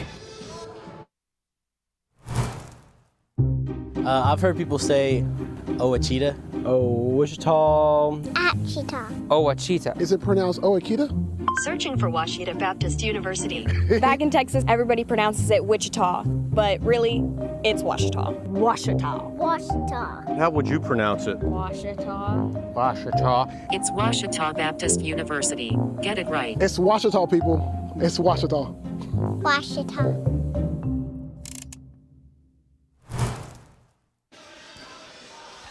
I've heard people say Ouachita. Ouachita. Ouachita. Ouachita. Is it pronounced Ouachita? Searching for Ouachita Baptist University. Back in Texas, everybody pronounces it Wichita, but really, it's Ouachita. Ouachita. Ouachita. How would you pronounce it? Ouachita. Ouachita. It's Ouachita Baptist University. Get it right. It's Ouachita, people. It's Ouachita. Ouachita.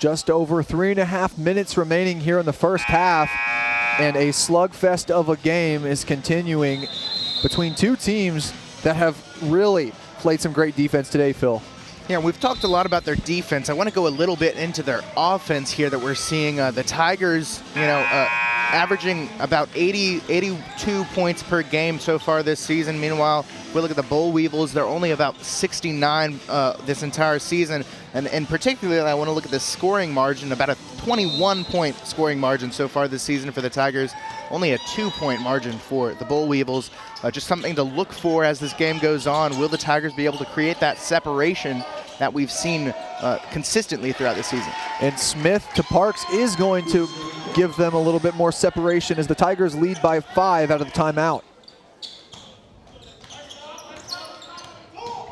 Just over 3.5 minutes remaining here in the first half, and a slugfest of a game is continuing between two teams that have really played some great defense today, Phil. Yeah, we've talked a lot about their defense. I want to go a little bit into their offense here that we're seeing. The Tigers, averaging about 82 points per game so far this season. Meanwhile, if we look at the Boll Weevils, they're only about 69 this entire season. And particularly, I want to look at the scoring margin, about a 21-point scoring margin so far this season for the Tigers. Only a 2-point margin for the Boll Weevils. Just something to look for as this game goes on. Will the Tigers be able to create that separation that we've seen consistently throughout the season? And Smith to Parks is going to give them a little bit more separation as the Tigers lead by 5 out of the timeout.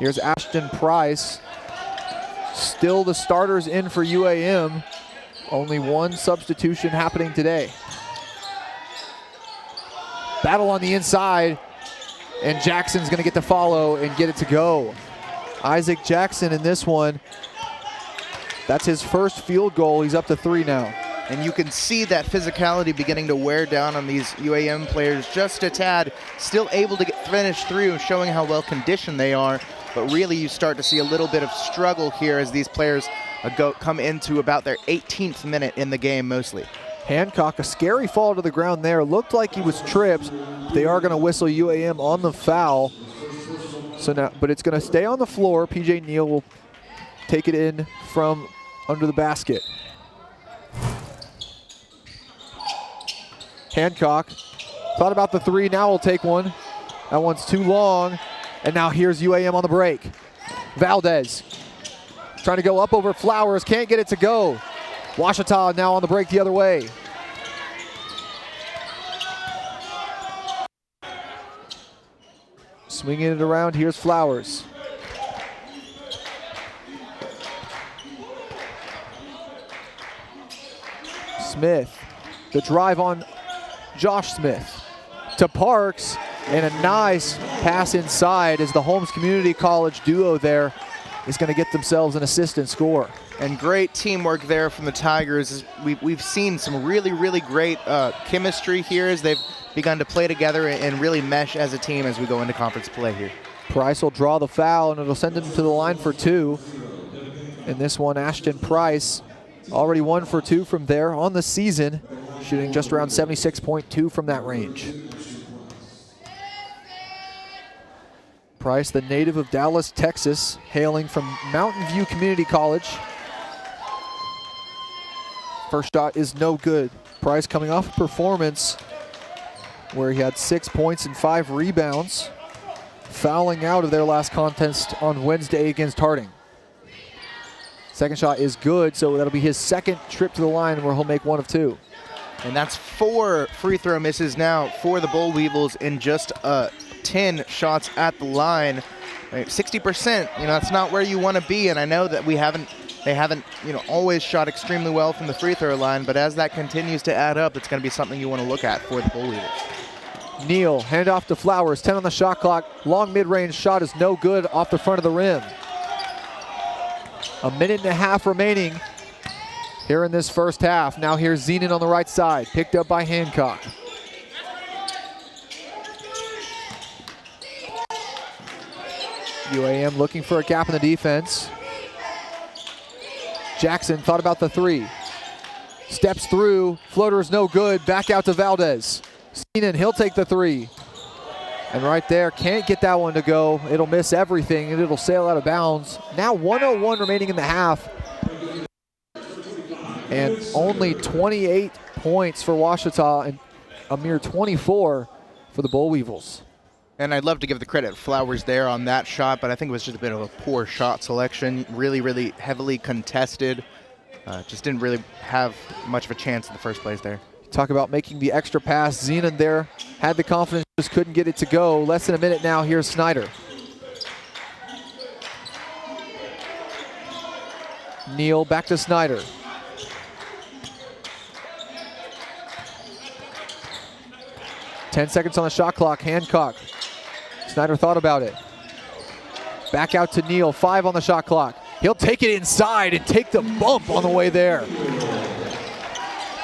Here's Ashton Price. Still the starters in for UAM. Only one substitution happening today. Battle on the inside, and Jackson's going to get the follow and get it to go. Isaac Jackson in this one. That's his first field goal. He's up to 3 now. And you can see that physicality beginning to wear down on these UAM players just a tad. Still able to get finished through, showing how well conditioned they are. But really you start to see a little bit of struggle here as these players come into about their 18th minute in the game mostly. Hancock, a scary fall to the ground there. Looked like he was tripped. They are going to whistle UAM on the foul. So now, but it's going to stay on the floor. PJ Neal will take it in from under the basket. Hancock thought about the 3, now will take one. That one's too long. And now here's UAM on the break. Valdez trying to go up over Flowers, can't get it to go. Ouachita now on the break the other way. Swinging it around, here's Flowers. Smith, the drive on Josh Smith to Parks, and a nice pass inside as the Holmes Community College duo there is going to get themselves an assist and score. And great teamwork there from the Tigers. We've seen some really, really great chemistry here as they've begun to play together and really mesh as a team as we go into conference play here. Price will draw the foul, and it'll send him to the line for 2. In this one, Ashton Price already 1 for 2 from there on the season, shooting just around 76.2 from that range. Price, the native of Dallas, Texas, hailing from Mountain View Community College. First shot is no good. Price coming off a performance where he had 6 points and 5 rebounds, fouling out of their last contest on Wednesday against Harding. Second shot is good, so that'll be his second trip to the line where he'll make 1 of 2. And that's 4 free throw misses now for the Boll Weevils in just 10 shots at the line. 60%, that's not where you want to be, and I know that they haven't always shot extremely well from the free throw line, but as that continues to add up, it's going to be something you want to look at for the Boll Weevils. Neal, hand off to Flowers, 10 on the shot clock. Long mid-range shot is no good off the front of the rim. 1.5 minutes remaining here in this first half. Now here's Zenon on the right side, picked up by Hancock. UAM looking for a gap in the defense. Jackson thought about the 3. Steps through, floater is no good, back out to Valdez. Zenon, he'll take the 3. And right there, can't get that one to go. It'll miss everything and it'll sail out of bounds. Now 1:01 remaining in the half. And only 28 points for Ouachita and a mere 24 for the Boll Weevils. And I'd love to give the credit Flowers there on that shot, but I think it was just a bit of a poor shot selection. Really, really heavily contested. Just didn't really have much of a chance in the first place there. Talk about making the extra pass. Zenon there had the confidence, just couldn't get it to go. Less than a minute now, here's Snyder. Neal back to Snyder. Ten seconds on the shot clock, Hancock. Snyder thought about it. Back out to Neal, 5 on the shot clock. He'll take it inside and take the bump on the way there.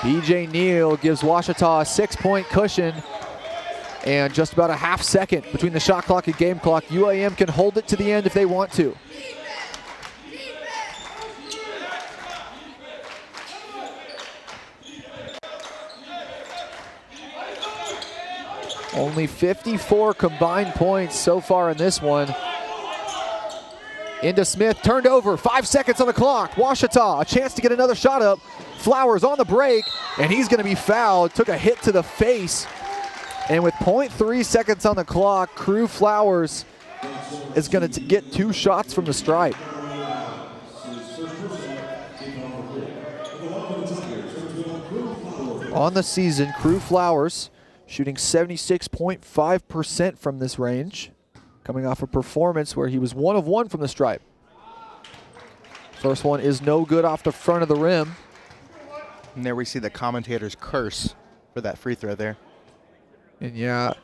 BJ Neal gives Ouachita a 6-point cushion and just about a half second between the shot clock and game clock. UAM can hold it to the end if they want to. Only 54 combined points so far in this one. Into Smith, turned over, 5 seconds on the clock. Ouachita, a chance to get another shot up. Flowers on the break, and he's gonna be fouled. Took a hit to the face. And with 0.3 seconds on the clock, Crew Flowers is gonna get 2 shots from the stripe. On the season, Crew Flowers shooting 76.5% from this range, coming off a performance where he was 1 of 1 from the stripe. First one is no good off the front of the rim. And there we see the commentator's curse for that free throw there. And yeah, it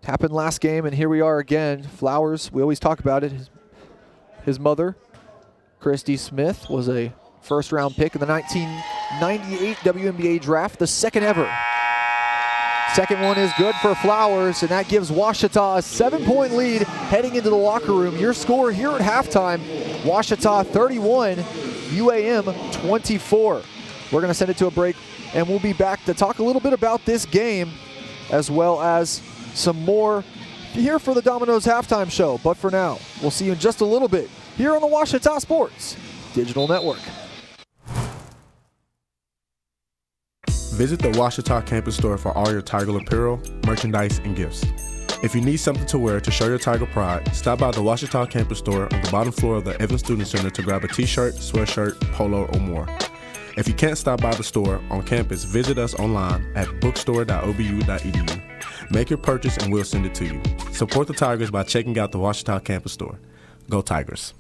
happened last game, and here we are again. Flowers, we always talk about it. His mother, Christy Smith, was a first-round pick in the 1998 WNBA draft, the second ever. Second one is good for Flowers, and that gives Ouachita a 7-point lead heading into the locker room. Your score here at halftime, Ouachita 31, UAM 24. We're going to send it to a break, and we'll be back to talk a little bit about this game, as well as some more here for the Domino's halftime show. But for now, we'll see you in just a little bit here on the Ouachita Sports Digital Network. Visit the Ouachita campus store for all your Tiger apparel, merchandise, and gifts. If you need something to wear to show your Tiger pride, stop by the Ouachita campus store on the bottom floor of the Evans Student Center to grab a t-shirt, sweatshirt, polo, or more. If you can't stop by the store on campus, visit us online at bookstore.obu.edu. Make your purchase and we'll send it to you. Support the Tigers by checking out the Ouachita campus store. Go Tigers.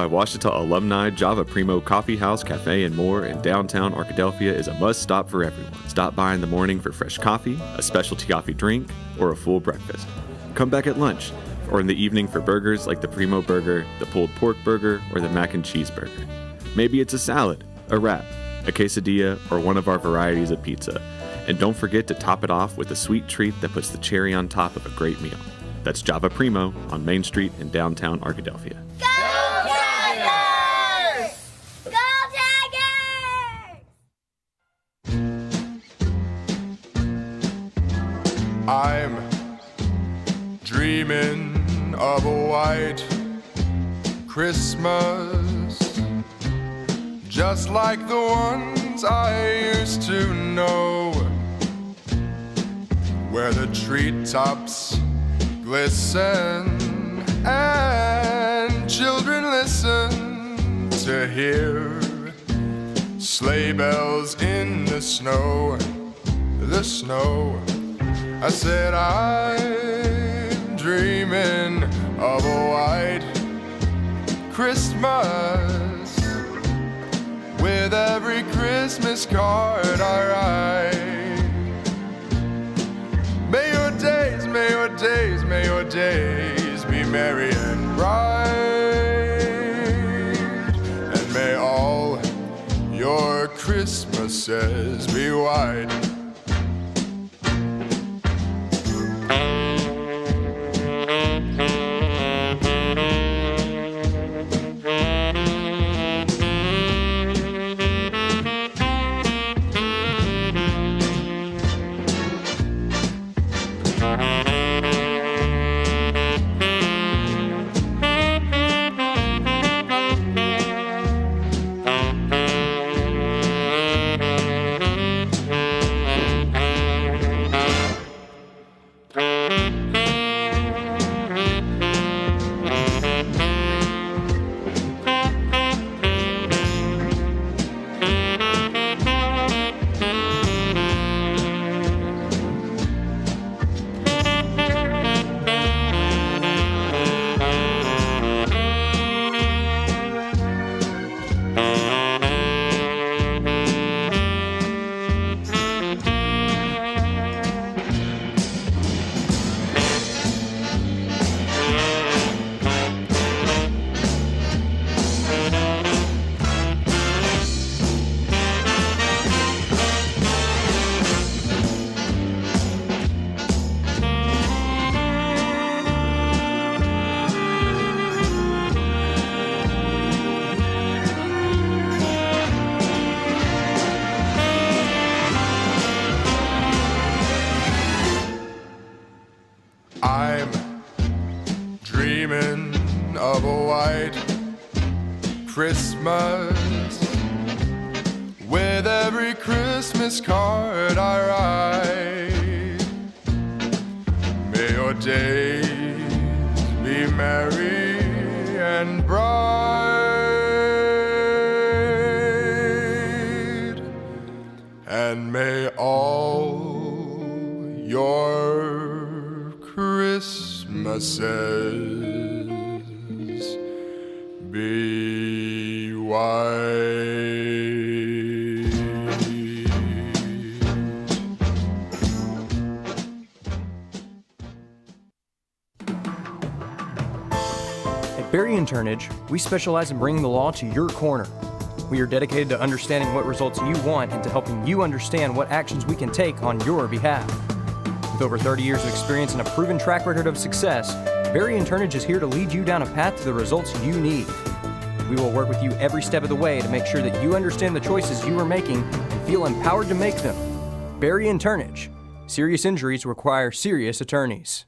by Washita alumni, Java Primo Coffee House, Cafe, and more in downtown Arkadelphia is a must-stop for everyone. Stop by in the morning for fresh coffee, a specialty coffee drink, or a full breakfast. Come back at lunch, or in the evening for burgers like the Primo Burger, the pulled pork burger, or the mac and cheese burger. Maybe it's a salad, a wrap, a quesadilla, or one of our varieties of pizza. And don't forget to top it off with a sweet treat that puts the cherry on top of a great meal. That's Java Primo on Main Street in downtown Arkadelphia. Go Tigers! Go Tigers! I'm dreaming of a white Christmas, just like the ones I used to know, where the treetops glisten and children listen to hear sleigh bells in the snow, the snow. I said I'm dreaming of a white Christmas, with every Christmas card I write. May your days, may your days, may your days be merry and bright, and may all your Christmases be white. I'm dreaming of a white Christmas, with every Christmas card I write. May your days be merry and bright, and may all your Christmases be white. At Berry & Turnage, we specialize in bringing the law to your corner. We are dedicated to understanding what results you want and to helping you understand what actions we can take on your behalf. With over 30 years of experience and a proven track record of success, Berry & Turnage is here to lead you down a path to the results you need. We will work with you every step of the way to make sure that you understand the choices you are making and feel empowered to make them. Berry & Turnage. Serious injuries require serious attorneys.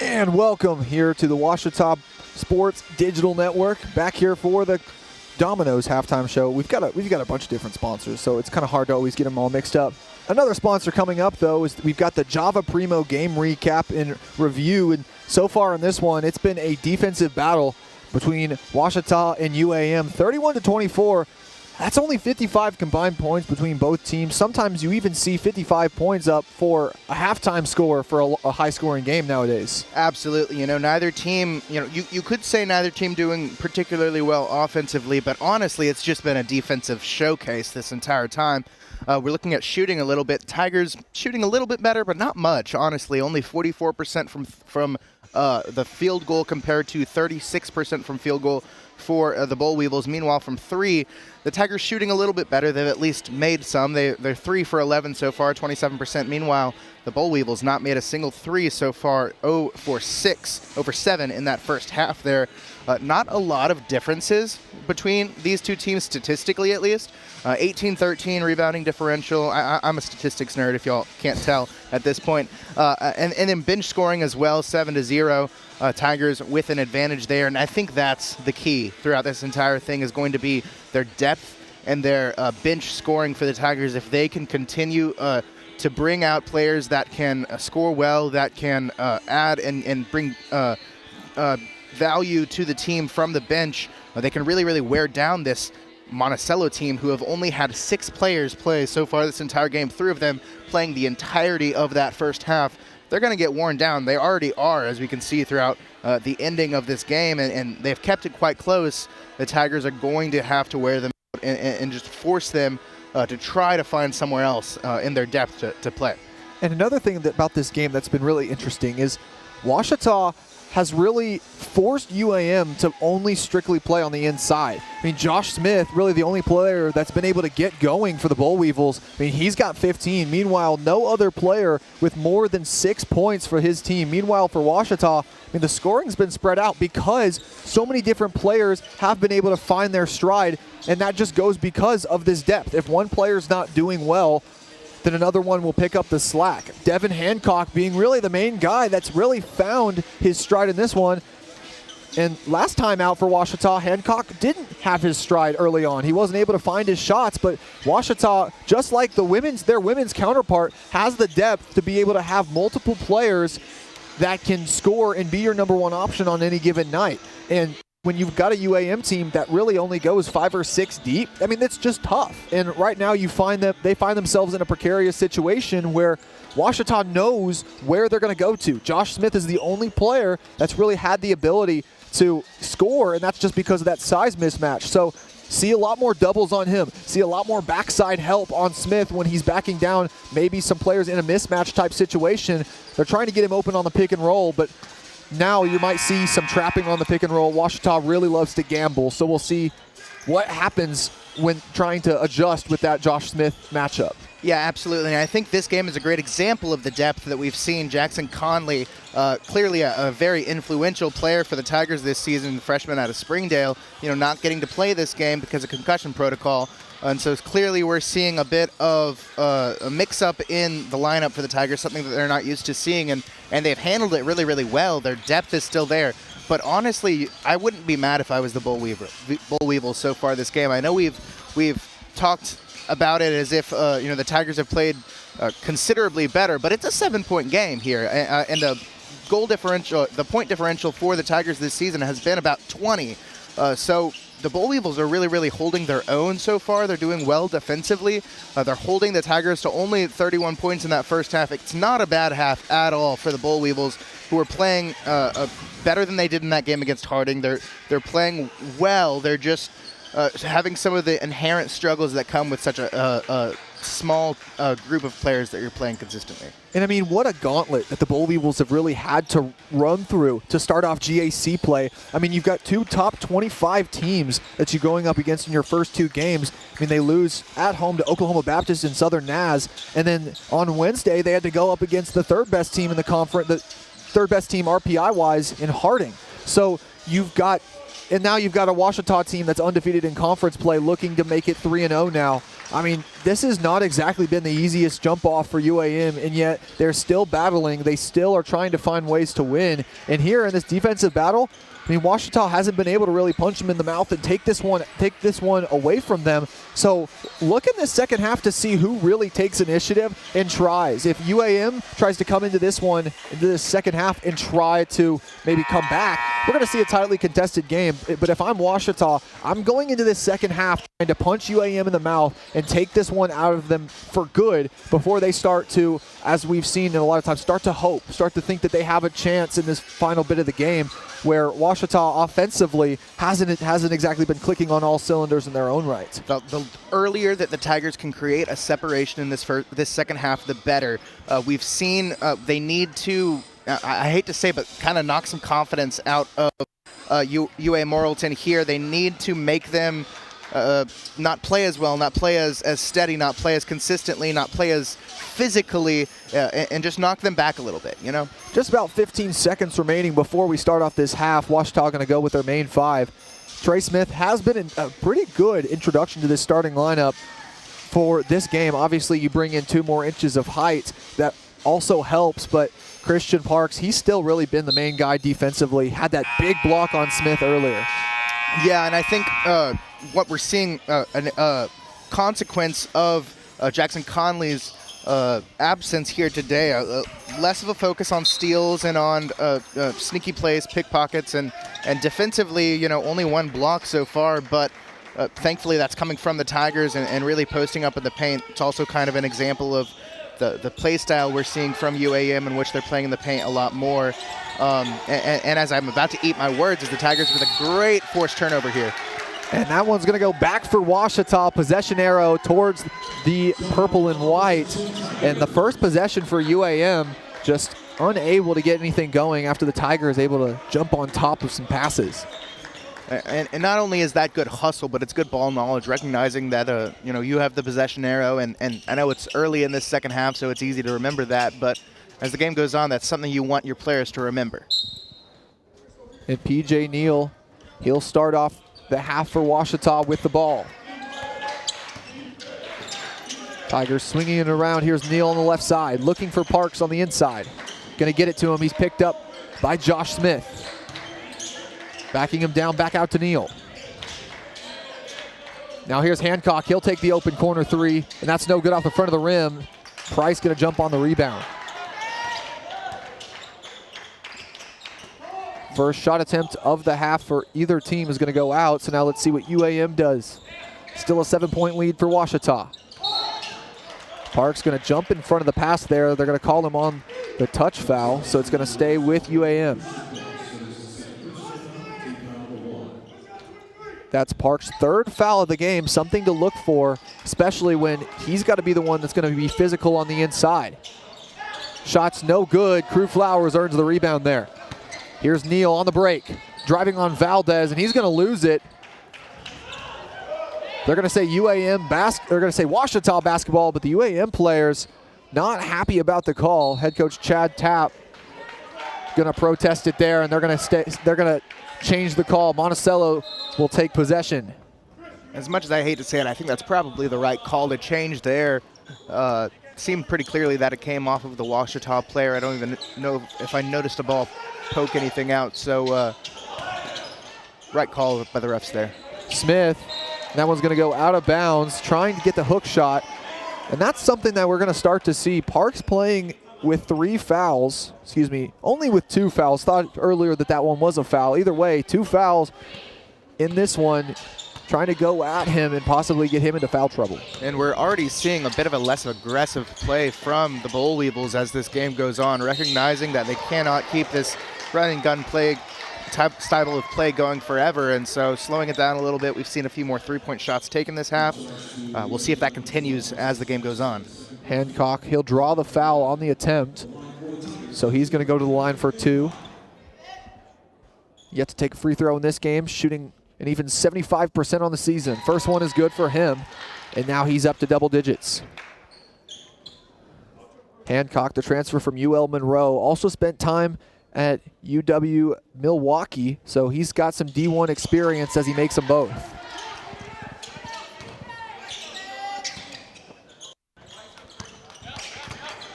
And welcome here to the Ouachita Sports Digital Network. Back here for the Domino's halftime show. We've got a bunch of different sponsors, so it's kind of hard to always get them all mixed up. Another sponsor coming up, though, is we've got the Java Primo game recap and review. And so far in this one, it's been a defensive battle between Ouachita and UAM, 31-24. That's only 55 combined points between both teams. Sometimes you even see 55 points up for a halftime score for a high-scoring game nowadays. Absolutely. Neither team, you could say neither team doing particularly well offensively, but honestly, it's just been a defensive showcase this entire time. We're looking at shooting a little bit. Tigers shooting a little bit better, but not much, honestly. Only 44% from the field goal compared to 36% from field goal for the Boll Weevils. Meanwhile, from three, the Tigers shooting a little bit better. They've at least made some. They're 3 for 11 so far, 27%. Meanwhile, the Boll Weevils not made a single three so far, 0 for 7 in that first half there. Not a lot of differences between these two teams, statistically at least. 18-13 rebounding differential. I'm a statistics nerd, if y'all can't tell at this point. And then bench scoring as well, 7-0. Tigers with an advantage there, and I think that's the key throughout this entire thing is going to be their depth and their bench scoring for the Tigers. If they can continue to bring out players that can score well, that can add and bring value to the team from the bench, they can really, really wear down this Monticello team, who have only had 6 players play so far this entire game, 3 of them playing the entirety of that first half. They're going to get worn down. They already are, as we can see throughout the ending of this game, and they've kept it quite close. The Tigers are going to have to wear them out and just force them to try to find somewhere else in their depth to play. And another thing about this game that's been really interesting is Ouachita has really forced UAM to only strictly play on the inside. I mean, Josh Smith, really the only player that's been able to get going for the Boll Weevils. I mean, he's got 15. Meanwhile, no other player with more than 6 points for his team. Meanwhile, for Ouachita, I mean, the scoring's been spread out because so many different players have been able to find their stride, and that just goes because of this depth. If one player's not doing well, then another one will pick up the slack. Devin Hancock being really the main guy that's really found his stride in this one. And last time out for Ouachita, Hancock didn't have his stride early on. He wasn't able to find his shots, but Ouachita, just like their women's counterpart, has the depth to be able to have multiple players that can score and be your number one option on any given night. And when you've got a UAM team that really only goes 5 or 6 deep, I mean, that's just tough. And right now you find that they find themselves in a precarious situation where Ouachita knows where they're going to go to. Josh Smith is the only player that's really had the ability to score, and that's just because of that size mismatch. So see a lot more doubles on him. See a lot more backside help on Smith when he's backing down maybe some players in a mismatch type situation. They're trying to get him open on the pick and roll, but now you might see some trapping on the pick and roll. Ouachita really loves to gamble, so we'll see what happens when trying to adjust with that Josh Smith matchup. Yeah, absolutely. And I think this game is a great example of the depth that we've seen. Jackson Conley, clearly a very influential player for the Tigers this season, freshman out of Springdale, not getting to play this game because of concussion protocol. And so clearly we're seeing a bit of a mix-up in the lineup for the Tigers, something that they're not used to seeing, and they've handled it really, really well. Their depth is still there. But honestly, I wouldn't be mad if I was the Boll Weevils so far this game. I know we've talked about it as if the Tigers have played considerably better, but it's a 7-point game here, and the goal differential, the point differential for the Tigers this season has been about 20. So the Boll Weevils are really, really holding their own so far. They're doing well defensively. They're holding the Tigers to only 31 points in that first half. It's not a bad half at all for the Boll Weevils, who are playing better than they did in that game against Harding. They're playing well. They're just having some of the inherent struggles that come with such a small group of players that you're playing consistently. And I mean, what a gauntlet that the Boll Weevils have really had to run through to start off GAC play. I mean, you've got 2 top 25 teams that you're going up against in your first 2 games. I mean, they lose at home to Oklahoma Baptist and Southern Naz, and then on Wednesday they had to go up against the third best team in the conference, the third best team RPI-wise in Harding. So you've got And now you've got a Ouachita team that's undefeated in conference play looking to make it 3-0 now. I mean, this has not exactly been the easiest jump off for UAM, and yet they're still battling. They still are trying to find ways to win. And here in this defensive battle, I mean, Ouachita hasn't been able to really punch them in the mouth and take this one away from them. So look in this second half to see who really takes initiative and tries. If UAM tries to come into this second half and try to maybe come back, we're going to see a tightly contested game. But if I'm Ouachita, I'm going into this second half trying to punch UAM in the mouth and take this one out of them for good before they start to, as we've seen a lot of times, start to hope, start to think that they have a chance in this final bit of the game, where Ouachita offensively hasn't exactly been clicking on all cylinders in their own right. The earlier that the Tigers can create a separation in this second half, the better. We've seen they need to, I hate to say, but kind of knock some confidence out of UA Morrilton here. They need to make them not play as well, not play as steady, not play as consistently, not play as physically, and just knock them back a little bit, you know? Just about 15 seconds remaining before we start off this half. Ouachita going to go with their main five. Trey Smith has been a pretty good introduction to this starting lineup for this game. Obviously, you bring in 2 more inches of height. That also helps, but Christian Parks, he's still really been the main guy defensively. Had that big block on Smith earlier. Yeah, and I think what we're seeing, a consequence of Jackson Conley's absence here today, less of a focus on steals and on sneaky plays, pickpockets, and defensively, you know, only 1 block so far, but thankfully that's coming from the Tigers and really posting up in the paint. It's also kind of an example of the play style we're seeing from UAM, in which they're playing in the paint a lot more. And as I'm about to eat my words, is the Tigers with a great forced turnover here. And that one's going to go back for Ouachita. Possession arrow towards the purple and white. And the first possession for UAM, just unable to get anything going after the Tiger is able to jump on top of some passes. And not only is that good hustle, but it's good ball knowledge, recognizing that you know, you have the possession arrow, and I know it's early in this second half, so it's easy to remember that, but as the game goes on, that's something you want your players to remember. And PJ Neal, he'll start off the half for Ouachita with the ball. Tigers swinging it around. Here's Neal on the left side, looking for Parks on the inside. Gonna get it to him. He's picked up by Josh Smith. Backing him down, back out to Neal. Now here's Hancock. He'll take the open corner 3, and that's no good off the front of the rim. Price gonna jump on the rebound. First shot attempt of the half for either team is going to go out. So now let's see what UAM does. Still a 7-point lead for Ouachita. Park's going to jump in front of the pass there. They're going to call him on the touch foul, so it's going to stay with UAM. That's Park's 3rd foul of the game, something to look for, especially when he's got to be the one that's going to be physical on the inside. Shot's no good. Crew Flowers earns the rebound there. Here's Neal on the break, driving on Valdez, and he's going to lose it. They're going to say they're going to say Ouachita basketball, but the UAM players not happy about the call. Head coach Chad Tapp going to protest it there, and they're going to change the call. Monticello will take possession. As much as I hate to say it, I think that's probably the right call to change there. Seemed pretty clearly that it came off of the Ouachita player. I don't even know if I noticed a ball poke anything out, so right call by the refs there. Smith, that one's going to go out of bounds, trying to get the hook shot, and that's something that we're going to start to see. Parks playing with 3 fouls, only with 2 fouls. Thought earlier that one was a foul. Either way, 2 fouls in this one, trying to go at him and possibly get him into foul trouble. And we're already seeing a bit of a less aggressive play from the Boll Weevils as this game goes on, recognizing that they cannot keep this run and gun play style of play going forever, and so slowing it down a little bit. We've seen a few more 3-point shots taken this half. We'll see if that continues as the game goes on. Hancock, he'll draw the foul on the attempt, so he's going to go to the line for 2. Yet to take a free throw in this game, shooting an even 75% on the season. First one is good for him, and now he's up to double digits. Hancock, the transfer from UL Monroe, also spent time at UW Milwaukee, so he's got some D1 experience as he makes them both.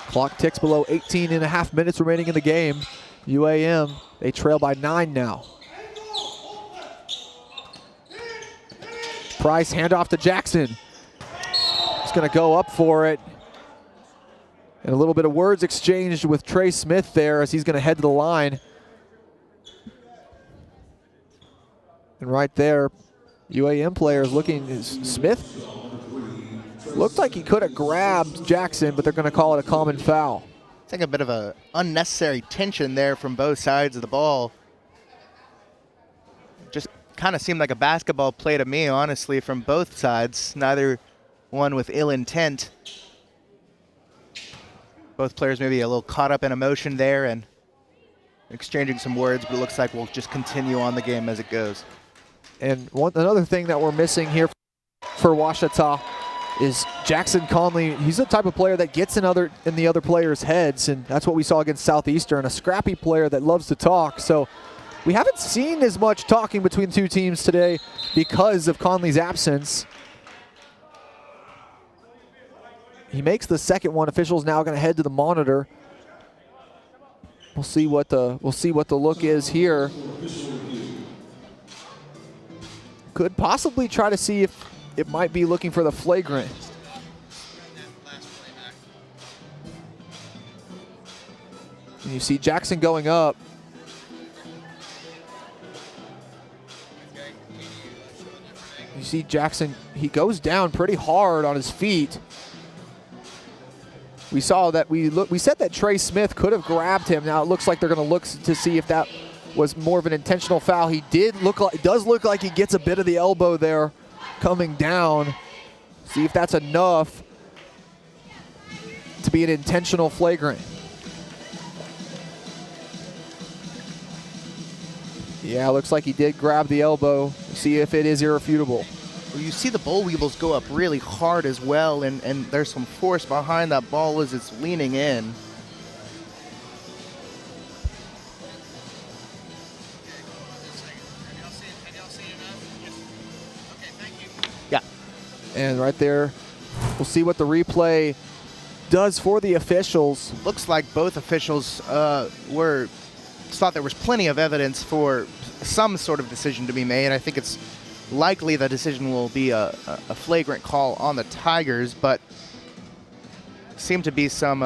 Clock ticks below 18.5 minutes remaining in the game. UAM, they trail by 9 now. Price, handoff to Jackson. He's going to go up for it. And a little bit of words exchanged with Trey Smith there as he's going to head to the line. And right there, UAM players looking. Smith looked like he could have grabbed Jackson, but they're going to call it a common foul. I think a bit of a unnecessary tension there from both sides of the ball. Just kind of seemed like a basketball play to me, honestly, from both sides. Neither one with ill intent. Both players maybe a little caught up in emotion there and exchanging some words, but it looks like we'll just continue on the game as it goes. And another thing that we're missing here for Ouachita is Jackson Conley. He's the type of player that gets in the other players' heads, and that's what we saw against Southeastern, a scrappy player that loves to talk. So we haven't seen as much talking between the two teams today because of Conley's absence. He makes the second one. Officials now going to head to the monitor. We'll see what the look is here. Could possibly try to see if it might be looking for the flagrant. And you see Jackson going up. You see Jackson, he goes down pretty hard on his feet. We saw that we said that Trey Smith could have grabbed him. Now it looks like they're going to look to see if that was more of an intentional foul. He does look like he gets a bit of the elbow there coming down. See if that's enough to be an intentional flagrant. Yeah, looks like he did grab the elbow. See if it is irrefutable. Well, you see the boll weevils go up really hard as well, and there's some force behind that ball as it's leaning in. Yeah. And right there, we'll see what the replay does for the officials. Looks like both officials thought there was plenty of evidence for some sort of decision to be made. I think it's likely the decision will be a flagrant call on the Tigers, but seem to be some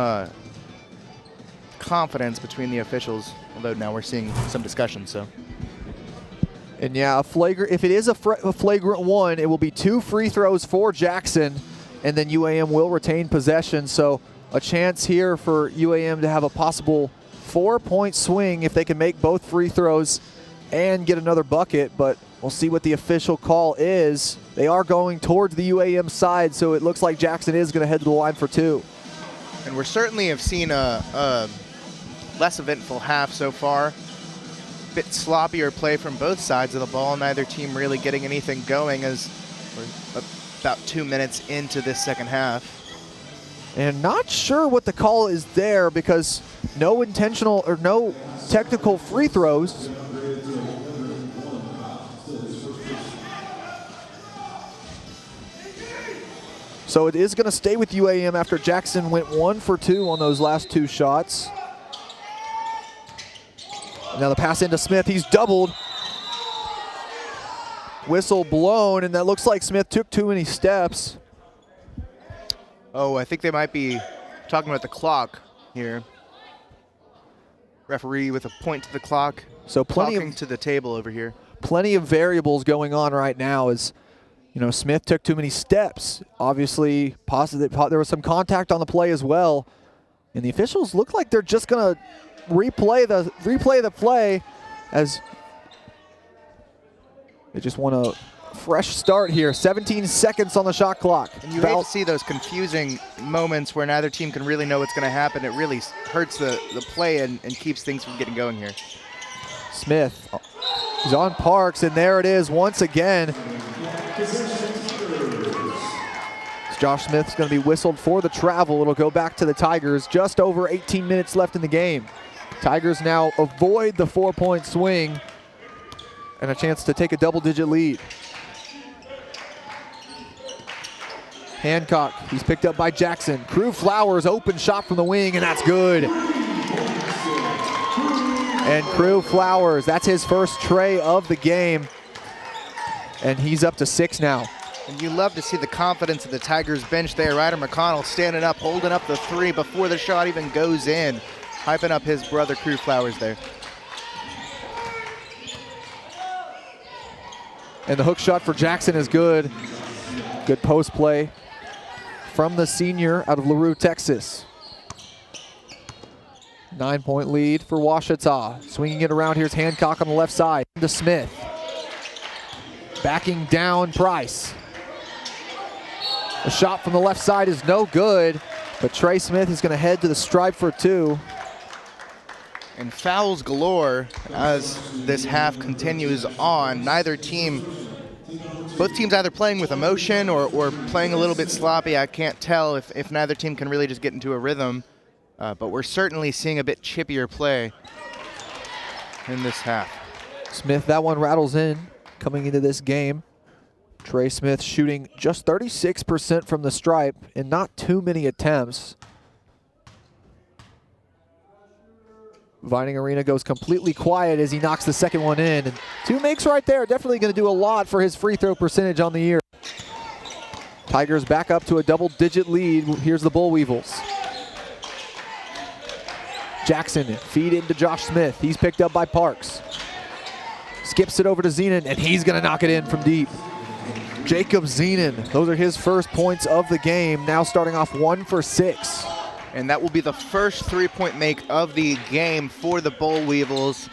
confidence between the officials, although now we're seeing some discussion. So, and yeah, if it is a flagrant one, it will be 2 free throws for Jackson, and then UAM will retain possession. So a chance here for UAM to have a possible 4-point swing if they can make both free throws and get another bucket, but we'll see what the official call is. They are going towards the UAM side, so it looks like Jackson is going to head to the line for 2. And we certainly have seen a less eventful half so far. Bit sloppier play from both sides of the ball. Neither team really getting anything going as we're about 2 minutes into this second half. And not sure what the call is there because no intentional or no technical free throws. So it is going to stay with UAM after Jackson went 1 for 2 on those last 2 shots. Now the pass into Smith, he's doubled. Whistle blown, and that looks like Smith took too many steps. Oh, I think they might be talking about the clock here. Referee with a point to the clock. So talking to the table over here. Plenty of variables going on right now as, you know, Smith took too many steps. Obviously, there was some contact on the play as well. And the officials look like they're just going to replay the play as they just want a fresh start here. 17 seconds on the shot clock. And you hate to see those confusing moments where neither team can really know what's going to happen. It really hurts the play and keeps things from getting going here. Smith, he's on Parks, and there it is once again. Josh Smith's going to be whistled for the travel. It'll go back to the Tigers. Just over 18 minutes left in the game. Tigers now avoid the 4-point swing and a chance to take a double-digit lead. Hancock, he's picked up by Jackson. Crew Flowers, open shot from the wing, and that's good. And Crew Flowers, that's his first tray of the game. And he's up to 6 now. And you love to see the confidence of the Tigers bench there. Ryder McConnell standing up, holding up the 3 before the shot even goes in. Hyping up his brother Crew Flowers there. And the hook shot for Jackson is good. Good post play from the senior out of LaRue, Texas. 9-point lead for Ouachita. Swinging it around, here's Hancock on the left side. To Smith. Backing down Price. The shot from the left side is no good, but Trey Smith is going to head to the stripe for 2. And fouls galore as this half continues on. Both teams either playing with emotion or playing a little bit sloppy. I can't tell if neither team can really just get into a rhythm. But we're certainly seeing a bit chippier play in this half. Smith, that one rattles in coming into this game. Trey Smith shooting just 36% from the stripe and not too many attempts. Vining Arena goes completely quiet as he knocks the second one in. And 2 makes right there. Definitely going to do a lot for his free throw percentage on the year. Tigers back up to a double-digit lead. Here's the Bull Weevils. Jackson feed into Josh Smith. He's picked up by Parks. Skips it over to Zenon, and he's going to knock it in from deep. Jacob Zenon, those are his first points of the game, now starting off 1 for 6. And that will be the first 3-point make of the game for the Bull Weevils.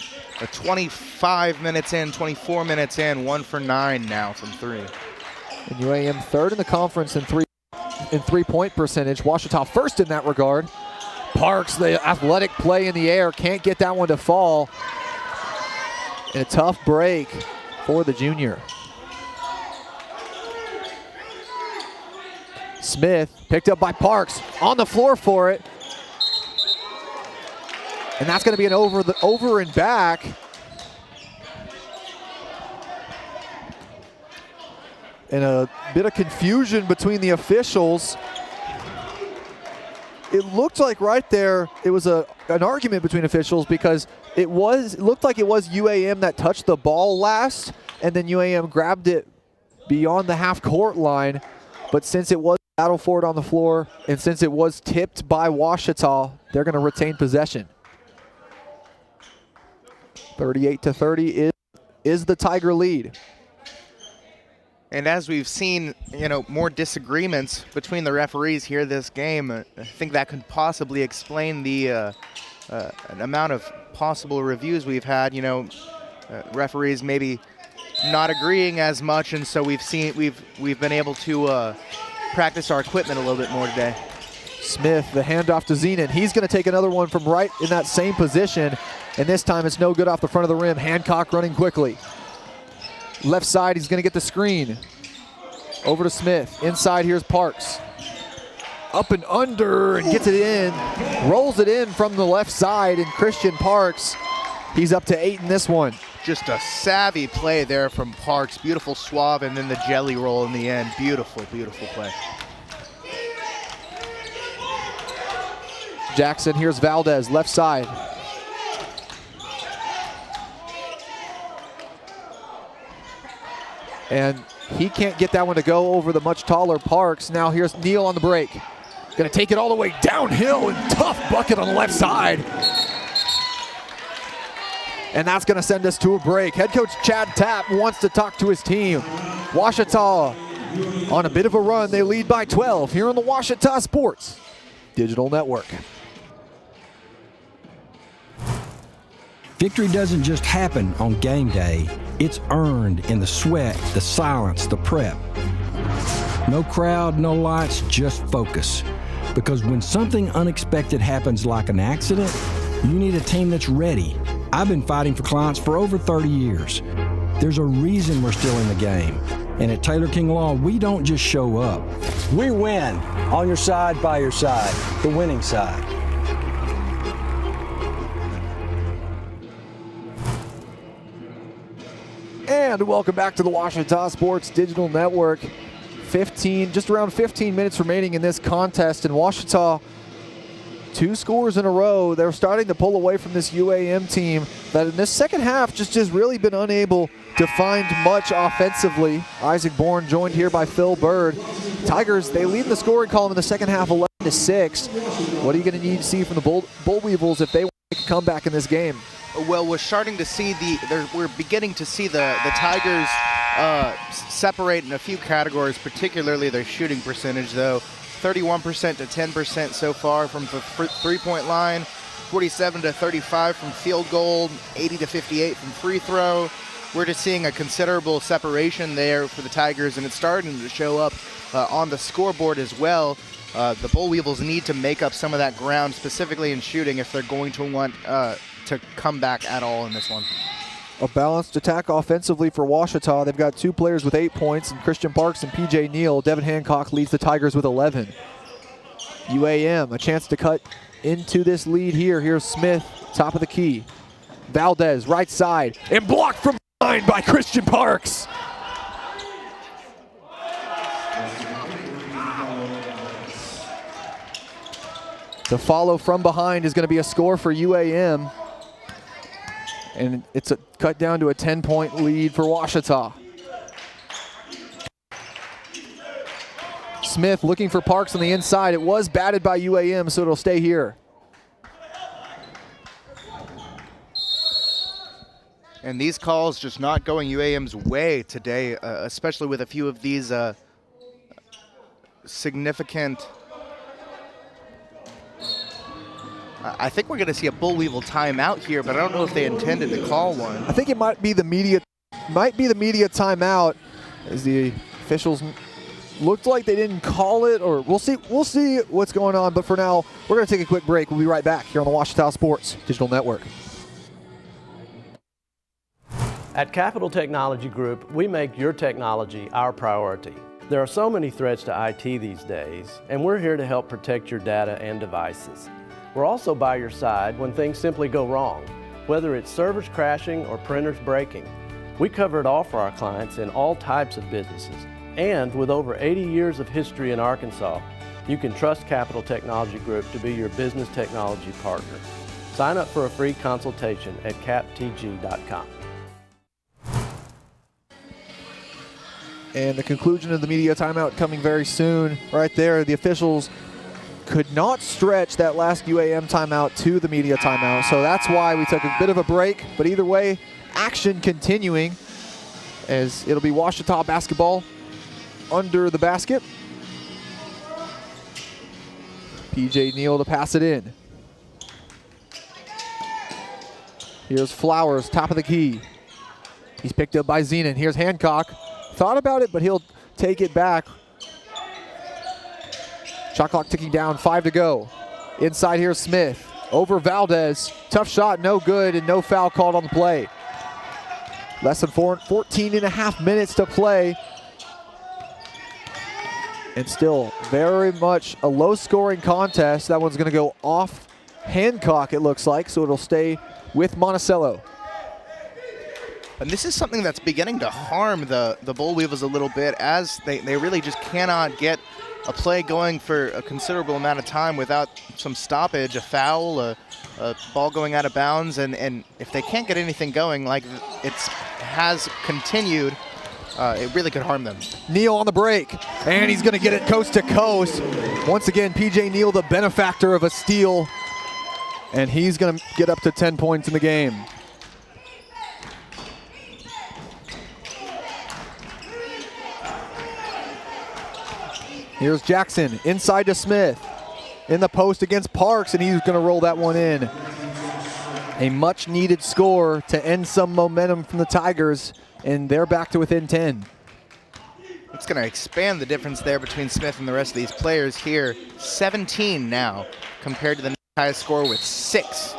25 minutes in, 24 minutes in, 1 for 9 now from 3. And UAM third in the conference in three-point percentage. Ouachita first in that regard. Parks, the athletic play in the air, can't get that one to fall. And a tough break for the junior. Smith picked up by Parks, on the floor for it. And that's going to be an over and back. And a bit of confusion between the officials. It looked like right there it was an argument between officials because it looked like it was UAM that touched the ball last, and then UAM grabbed it beyond the half-court line. But since it was battle for it on the floor, and since it was tipped by Ouachita, they're going to retain possession. 38-30 is the Tiger lead. And as we've seen, more disagreements between the referees here this game, I think that could possibly explain the amount of possible reviews we've had. Referees maybe not agreeing as much, and so we've been able to practice our equipment a little bit more today. Smith, the handoff to Zenon. He's going to take another one from right in that same position, and this time it's no good off the front of the rim. Hancock running quickly. Left side, he's going to get the screen. Over to Smith. Inside, here's Parks. Up and under, and gets it in. Rolls it in from the left side, and Christian Parks, he's up to 8 in this one. Just a savvy play there from Parks. Beautiful swab, and then the jelly roll in the end. Beautiful, beautiful play. Jackson, here's Valdez, left side. And he can't get that one to go over the much taller Parks. Now here's Neal on the break. Gonna take it all the way downhill, and tough bucket on the left side. And that's gonna send us to a break. Head coach Chad Tapp wants to talk to his team. Ouachita on a bit of a run. They lead by 12 here on the Ouachita Sports Digital Network. Victory doesn't just happen on game day. It's earned in the sweat, the silence, the prep. No crowd, no lights, just focus. Because when something unexpected happens like an accident, you need a team that's ready. I've been fighting for clients for over 30 years. There's a reason we're still in the game. And at Taylor King Law, we don't just show up. We win. On your side, by your side. The winning side. And welcome back to the Washita Sports Digital Network. Just around 15 minutes remaining in this contest, and Washita, 2 scores in a row. They're starting to pull away from this UAM team that in this second half just has really been unable to find much offensively. Isaac Bourne joined here by Phil Bird. Tigers, they lead the scoring column in the second half 11-6. What are you going to need to see from the Bull Weevils if they want to make a comeback in this game? Well, we're starting to see we're beginning to see the Tigers separate in a few categories, particularly their shooting percentage, though. 31% to 10% so far from the three-point line, 47 to 35 from field goal, 80 to 58 from free throw. We're just seeing a considerable separation there for the Tigers, and it's starting to show up on the scoreboard as well. The Bull Weevils need to make up some of that ground, specifically in shooting, if they're going to want to come back at all in this one. A balanced attack offensively for Washita. They've got 2 players with 8 points, and Christian Parks and PJ Neal. Devin Hancock leads the Tigers with 11. UAM, a chance to cut into this lead here. Here's Smith, top of the key. Valdez, right side, and blocked from behind by Christian Parks. The follow from behind is going to be a score for UAM. And it's a cut down to a 10-point lead for Washita. Smith looking for Parks on the inside. It was batted by UAM, so it'll stay here. And these calls just not going UAM's way today, especially with a few of these significant... I think we're going to see a Bull Weevil timeout here, but I don't know if they intended to call one. I think it might be the media timeout, as the officials looked like they didn't call it, or we'll see what's going on. But for now, we're going to take a quick break. We'll be right back here on the Washita Sports Digital Network. At Capital Technology Group, we make your technology our priority. There are so many threats to IT these days, and we're here to help protect your data and devices. We're also by your side when things simply go wrong, whether it's servers crashing or printers breaking. We cover it all for our clients in all types of businesses. And with over 80 years of history in Arkansas, you can trust Capital Technology Group to be your business technology partner. Sign up for a free consultation at captg.com. And the conclusion of the media timeout coming very soon. Right there, the officials could not stretch that last UAM timeout to the media timeout, so that's why we took a bit of a break. But either way, action continuing, as it'll be Washita basketball under the basket. PJ Neal to pass it in. Here's Flowers, top of the key. He's picked up by Zenon. Here's Hancock. Thought about it, but he'll take it back. Shot clock ticking down, 5 to go. Inside here's Smith. Over Valdez. Tough shot, no good, and no foul called on the play. Less than 14 and a half minutes to play. And still very much a low-scoring contest. That one's going to go off Hancock, it looks like, so it'll stay with Monticello. And this is something that's beginning to harm the Bull Weevils a little bit, as they really just cannot get a play going for a considerable amount of time without some stoppage, a foul, a ball going out of bounds, and if they can't get anything going like it has continued, it really could harm them. Neal on the break, and he's going to get it coast to coast. Once again, PJ Neal, the benefactor of a steal, and he's going to get up to 10 points in the game. Here's Jackson, inside to Smith. In the post against Parks, and he's going to roll that one in. A much-needed score to end some momentum from the Tigers, and they're back to within 10. It's going to expand the difference there between Smith and the rest of these players here. 17 now, compared to the highest score with 6.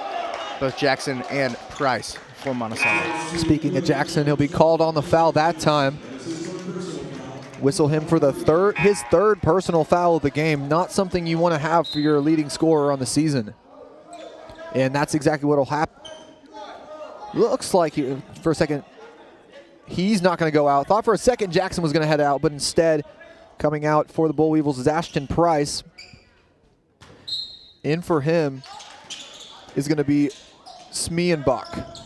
Both Jackson and Price for Monticello. Speaking of Jackson, he'll be called on the foul that time. Whistle him for his third personal foul of the game. Not something you want to have for your leading scorer on the season. And that's exactly what will happen. Looks like, for a second, he's not going to go out. Thought for a second Jackson was going to head out, but instead coming out for the Bull Weevils is Ashton Price. In for him is going to be Smienbach.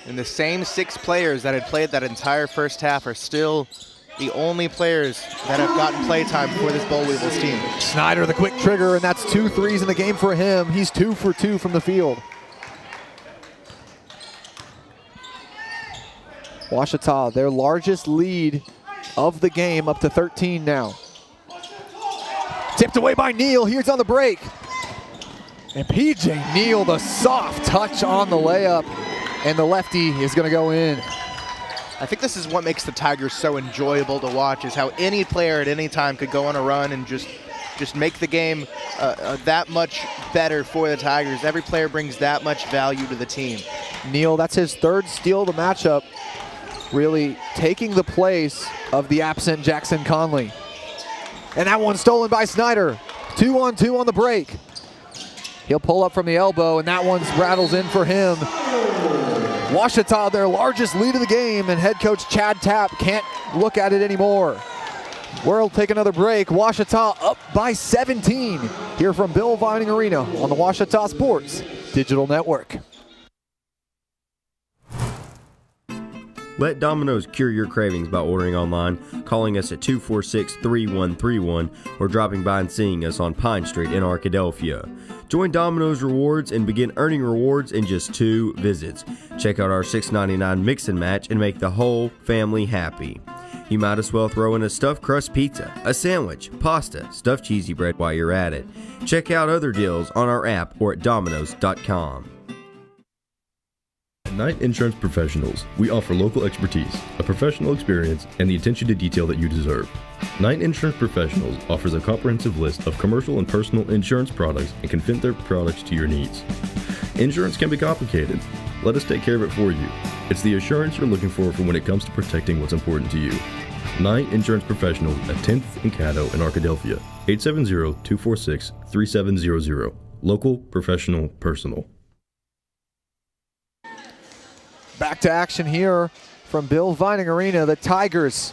And the same 6 players that had played that entire first half are still the only players that have gotten play time for this Bull Weevils team. Snyder, the quick trigger, and that's 2 threes in the game for him. He's 2 for 2 from the field. Ouachita, their largest lead of the game, up to 13 now. Tipped away by Neal. Here's on the break. And PJ Neal, the soft touch on the layup. And the lefty is going to go in. I think this is what makes the Tigers so enjoyable to watch, is how any player at any time could go on a run and just make the game that much better for the Tigers. Every player brings that much value to the team. Neal, that's his 3rd steal of the matchup, really taking the place of the absent Jackson Conley. And that one's stolen by Snyder. 2-on-2 on the break. He'll pull up from the elbow, and that one rattles in for him. Ouachita, their largest lead of the game, and head coach Chad Tapp can't look at it anymore. We'll take another break. Ouachita up by 17 here from Bill Vining Arena on the Ouachita Sports Digital Network. Let Domino's cure your cravings by ordering online, calling us at 246-3131, or dropping by and seeing us on Pine Street in Arkadelphia. Join Domino's Rewards and begin earning rewards in just 2 visits. Check out our $6.99 mix and match and make the whole family happy. You might as well throw in a stuffed crust pizza, a sandwich, pasta, stuffed cheesy bread while you're at it. Check out other deals on our app or at Domino's.com. At Knight Insurance Professionals, we offer local expertise, a professional experience, and the attention to detail that you deserve. Knight Insurance Professionals offers a comprehensive list of commercial and personal insurance products and can fit their products to your needs. Insurance can be complicated. Let us take care of it for you. It's the assurance you're looking for when it comes to protecting what's important to you. Knight Insurance Professionals at 10th and Caddo in Arkadelphia, 870-246-3700. Local, professional, personal. Back to action here from Bill Vining Arena. The Tigers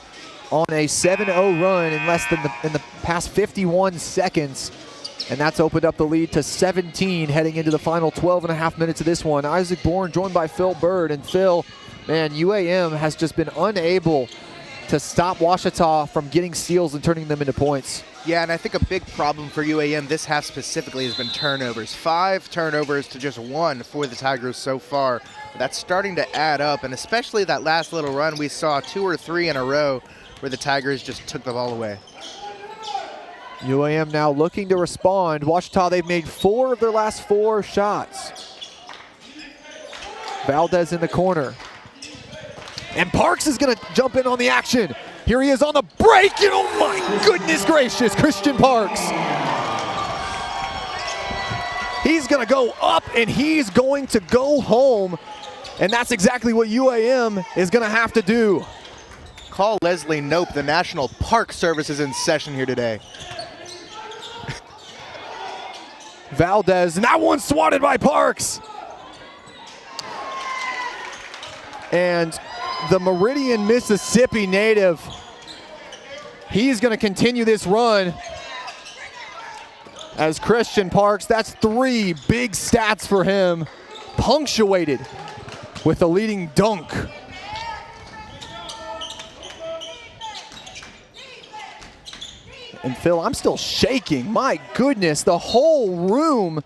on a 7-0 run in the past 51 seconds. And that's opened up the lead to 17 heading into the final 12.5 minutes of this one. Isaac Bourne joined by Phil Bird. And Phil, man, UAM has just been unable to stop Ouachita from getting steals and turning them into points. Yeah, and I think a big problem for UAM this half specifically has been turnovers. 5 turnovers to just 1 for the Tigers so far. That's starting to add up, and especially that last little run, we saw 2 or 3 in a row where the Tigers just took the ball away. UAM now looking to respond. Ouachita, they've made 4 of their last 4 shots. Valdez in the corner. And Parks is going to jump in on the action. Here he is on the break, and oh my goodness gracious, Christian Parks. He's going to go up, and he's going to go home. And that's exactly what UAM is going to have to do. Call Leslie Nope. The National Park Service is in session here today. Valdez, and that one swatted by Parks. And the Meridian, Mississippi native, he's going to continue this run as Christian Parks. That's 3 big stats for him, punctuated with a leading dunk. And Phil, I'm still shaking. My goodness, the whole room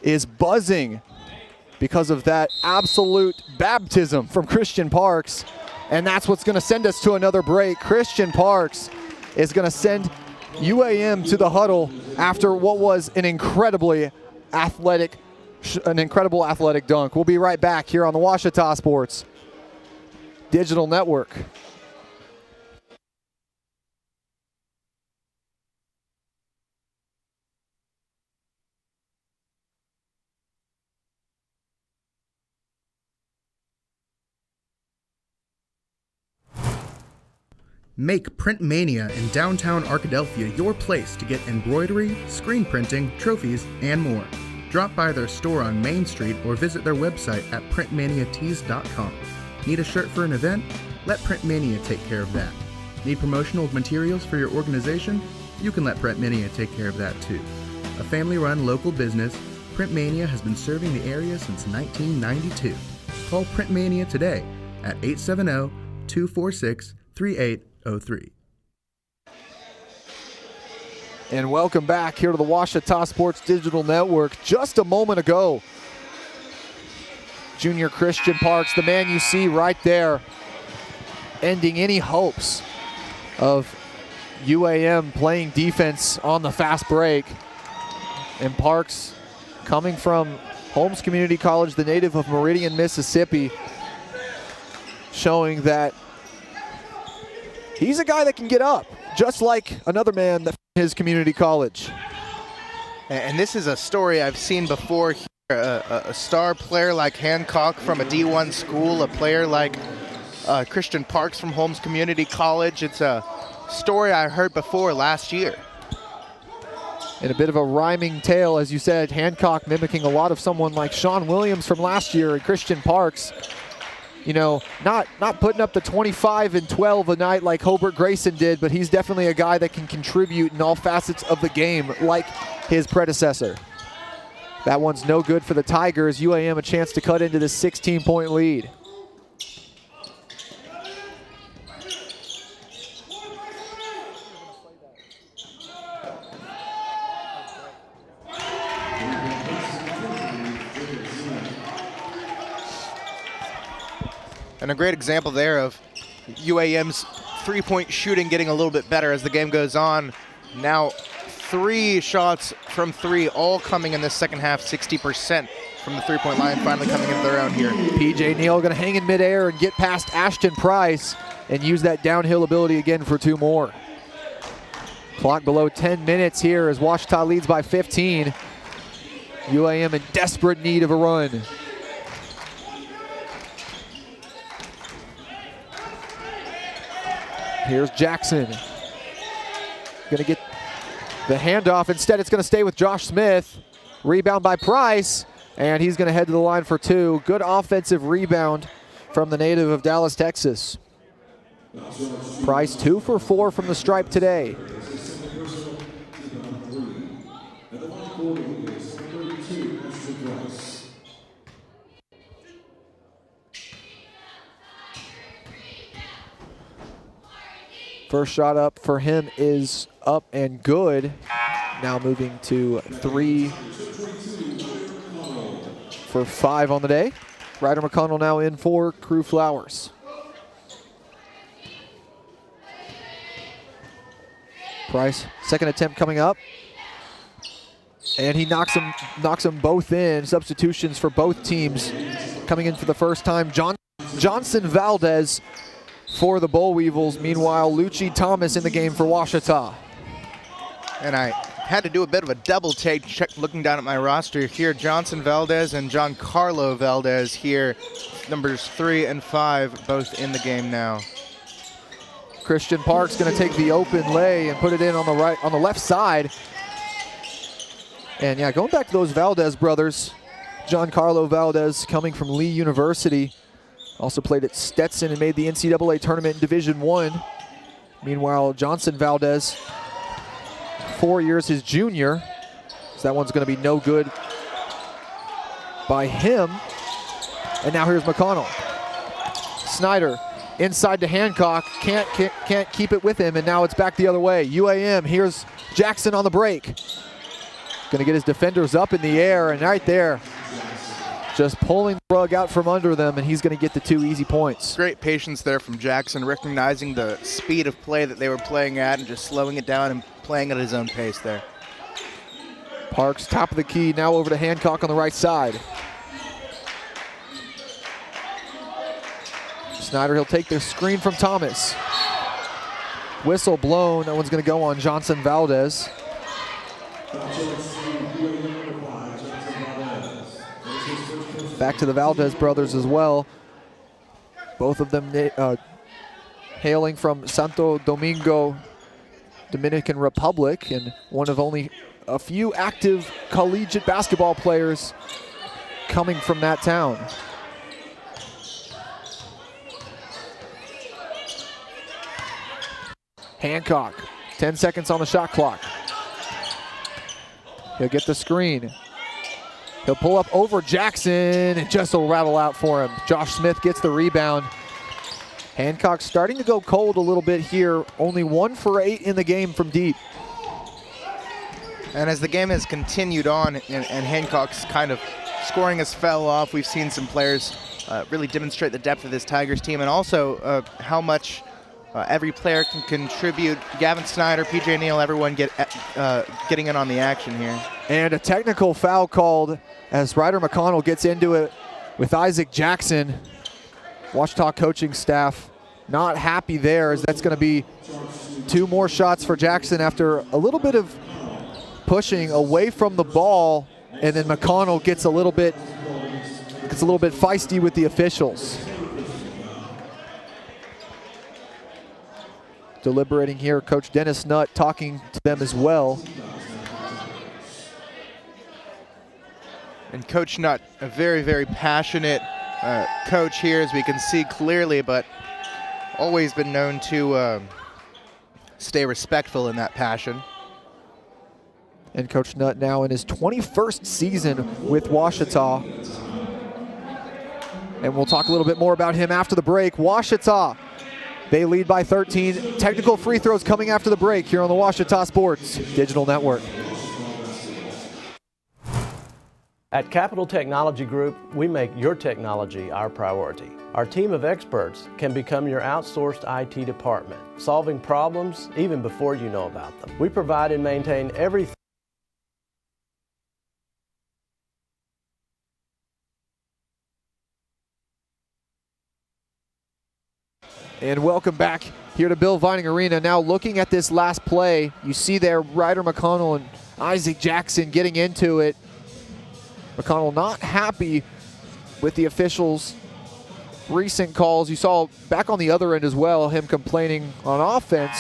is buzzing because of that absolute baptism from Christian Parks. And that's what's going to send us to another break. Christian Parks is going to send UAM to the huddle after what was an incredible athletic dunk. We'll be right back here on the Ouachita Sports Digital Network. Make Print Mania in downtown Arkadelphia your place to get embroidery, screen printing, trophies, and more. Drop by their store on Main Street or visit their website at printmaniatees.com. Need a shirt for an event? Let Printmania take care of that. Need promotional materials for your organization? You can let Printmania take care of that too. A family-run local business, Printmania has been serving the area since 1992. Call Printmania today at 870-246-3803. And welcome back here to the Ouachita Sports Digital Network. Just a moment ago, junior Christian Parks, the man you see right there, ending any hopes of UAM playing defense on the fast break. And Parks, coming from Holmes Community College, the native of Meridian, Mississippi, showing that he's a guy that can get up, just like another man that his community college. And this is a story I've seen before here. A star player like Hancock from a D1 school, a player like Christian Parks from Holmes Community College. It's a story I heard before last year. And a bit of a rhyming tale, as you said, Hancock mimicking a lot of someone like Sean Williams from last year, and Christian Parks, you know, not putting up the 25 and 12 a night like Hobart Grayson did, but he's definitely a guy that can contribute in all facets of the game like his predecessor. That one's no good for the Tigers. UAM a chance to cut into this 16-point lead. And a great example there of UAM's three-point shooting getting a little bit better as the game goes on. Now 3 shots from 3, all coming in this second half, 60% from the three-point line, finally coming into their own here. PJ Neal gonna hang in midair and get past Ashton Price and use that downhill ability again for 2 more. Clock below 10 minutes here as Ouachita leads by 15. UAM in desperate need of a run. Here's Jackson. Gonna get the handoff. Instead, it's gonna stay with Josh Smith. Rebound by Price, and he's gonna head to the line for 2. Good offensive rebound from the native of Dallas, Texas. Price 2 for 4 from the stripe today. First shot up for him is up and good. Now moving to 3 for 5 on the day. Ryder McConnell now in for Crew Flowers. Price, second attempt coming up. And he knocks them both in. Substitutions for both teams coming in for the first time. Johnson Valdez for the Boll Weevils. Meanwhile, Lucci Thomas in the game for Ouachita. And I had to do a bit of a double take check looking down at my roster here. Johnson Valdez and Giancarlo Valdez here. Numbers 3 and 5 both in the game now. Christian Parks going to take the open lay and put it in on the left side. And yeah, going back to those Valdez brothers, Giancarlo Valdez coming from Lee University. Also played at Stetson and made the NCAA tournament in Division I. Meanwhile, Johnson Valdez, 4 years his junior. So that one's going to be no good by him. And now here's McConnell. Snyder inside to Hancock, can't keep it with him, and now it's back the other way. UAM, here's Jackson on the break. Going to get his defenders up in the air, and right there, just pulling the rug out from under them, and he's going to get the 2 easy points. Great patience there from Jackson, recognizing the speed of play that they were playing at and just slowing it down and playing at his own pace there. Parks, top of the key, now over to Hancock on the right side. Snyder, he'll take the screen from Thomas. Whistle blown, that one's going to go on Johnson Valdez. Back to the Valdez brothers as well. Both of them hailing from Santo Domingo, Dominican Republic, and one of only a few active collegiate basketball players coming from that town. Hancock, 10 seconds on the shot clock. He'll get the screen. He'll pull up over Jackson, and just will rattle out for him. Josh Smith gets the rebound. Hancock starting to go cold a little bit here. Only 1 for 8 in the game from deep. And as the game has continued on and Hancock's kind of scoring has fell off, we've seen some players really demonstrate the depth of this Tigers team and also how much every player can contribute. Gavin Snyder, PJ Neal, everyone getting in on the action here. And a technical foul called as Ryder McConnell gets into it with Isaac Jackson. Ouachita coaching staff not happy there, as that's going to be 2 more shots for Jackson after a little bit of pushing away from the ball, and then McConnell gets a little bit feisty with the officials. Deliberating here, Coach Dennis Nutt talking to them as well. And Coach Nutt, a very, very passionate coach here, as we can see clearly, but always been known to stay respectful in that passion. And Coach Nutt now in his 21st season with Ouachita. And we'll talk a little bit more about him after the break. Ouachita, they lead by 13. Technical free throws coming after the break here on the Ouachita Sports Digital Network. At Capital Technology Group, we make your technology our priority. Our team of experts can become your outsourced IT department, solving problems even before you know about them. We provide and maintain everything. And welcome back here to Bill Vining Arena. Now looking at this last play, you see there Ryder McConnell and Isaac Jackson getting into it. McConnell not happy with the officials' recent calls. You saw back on the other end as well, him complaining on offense.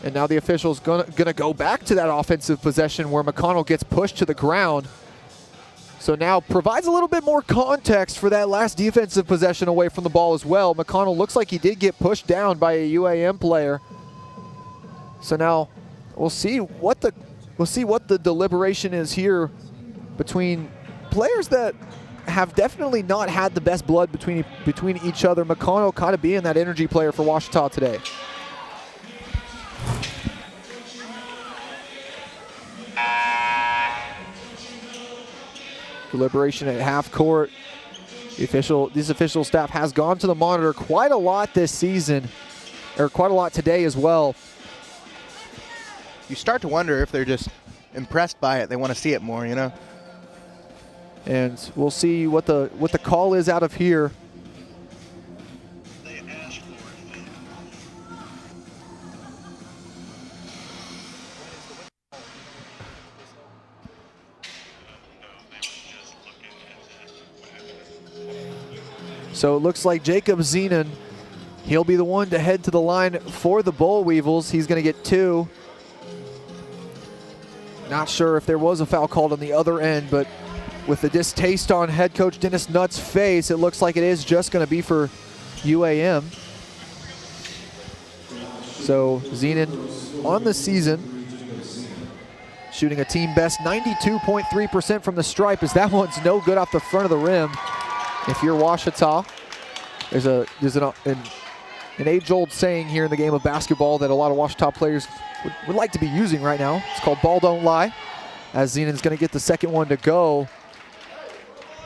And now the official's gonna go back to that offensive possession where McConnell gets pushed to the ground. So now provides a little bit more context for that last defensive possession away from the ball as well. McConnell looks like he did get pushed down by a UAM player. So now we'll see what the deliberation is here between players that have definitely not had the best blood between each other. McConnell kind of being that energy player for Ouachita today. Deliberation at half court. This official staff has gone to the monitor quite a lot this season, or quite a lot today as well. You start to wonder if they're just impressed by it. They want to see it more, you know. And we'll see what the call is out of here. So it looks like Jacob Zenon, he'll be the one to head to the line for the Boll Weevils. He's going to get 2. Not sure if there was a foul called on the other end, but with the distaste on head coach Dennis Nutt's face, it looks like it is just going to be for UAM. So Zenon on the season, shooting a team best 92.3% from the stripe, as that one's no good off the front of the rim. If you're Ouachita, there's an age-old saying here in the game of basketball that a lot of Ouachita players would like to be using right now. It's called ball don't lie, as Zenon's going to get the second one to go.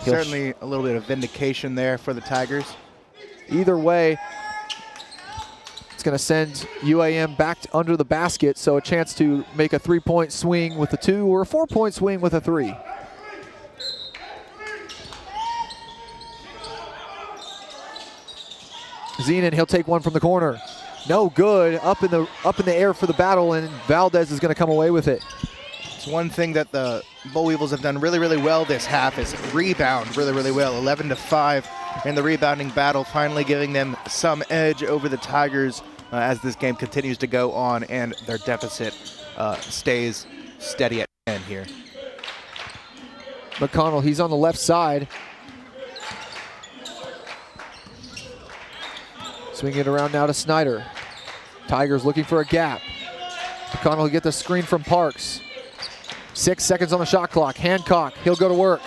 Certainly a little bit of vindication there for the Tigers. Either way, it's going to send UAM back under the basket, so a chance to make a 3-point swing with a 2 or a 4-point swing with a 3. Zenon, he'll take one from the corner. No good. Up in the air for the battle, and Valdez is going to come away with it. It's one thing that the Boll Weevils have done really, really well this half is rebound really, really well. 11-5 in the rebounding battle, finally giving them some edge over the Tigers as this game continues to go on and their deficit stays steady at 10 here. McConnell, he's on the left side. Swinging it around now to Snyder. Tigers looking for a gap. McConnell will get the screen from Parks. 6 seconds on the shot clock. Hancock, he'll go to work.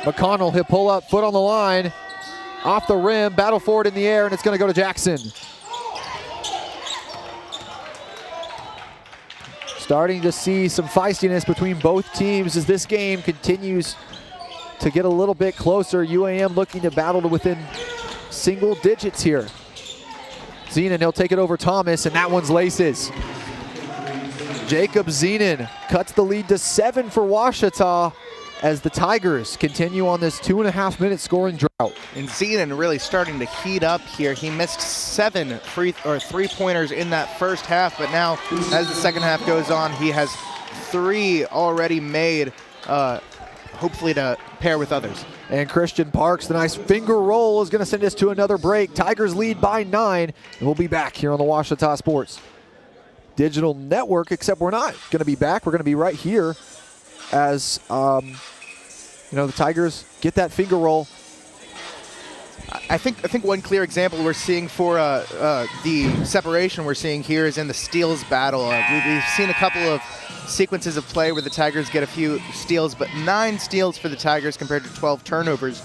McConnell, he'll pull up, foot on the line. Off the rim, battle for it in the air, and it's going to go to Jackson. Starting to see some feistiness between both teams as this game continues to get a little bit closer. UAM looking to battle to within single digits here. Zenon, he'll take it over Thomas, and that one's laces. Jacob Zenon cuts the lead to 7 for Ouachita as the Tigers continue on this 2.5-minute scoring drought. And Zenon really starting to heat up here. He missed 7 three-pointers in that first half, but now as the second half goes on, he has 3 already made, hopefully to pair with others. And Christian Parks, the nice finger roll is going to send us to another break. Tigers lead by 9, and we'll be back here on the Ouachita Sports Digital Network, except we're not going to be back. We're going to be right here as the Tigers get that finger roll. I think one clear example we're seeing for the separation we're seeing here is in the steals battle. We've seen a couple of sequences of play where the Tigers get a few steals, but 9 steals for the Tigers compared to 12 turnovers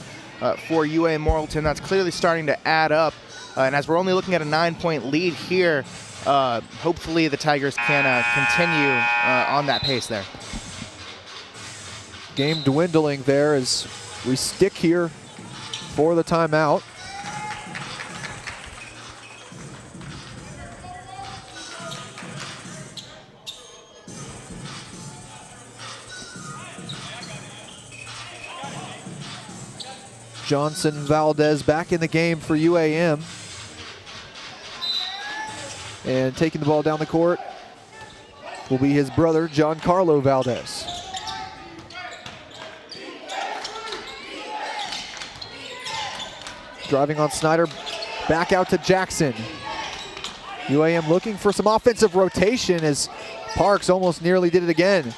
for UA Morrilton. That's clearly starting to add up. And as we're only looking at a 9-point lead here, hopefully the Tigers can continue on that pace there. Game dwindling there as we stick here for the timeout. Johnson Valdez back in the game for UAM. And taking the ball down the court will be his brother, Giancarlo Valdez. Driving on Snyder, back out to Jackson. UAM looking for some offensive rotation as Parks almost nearly did it again.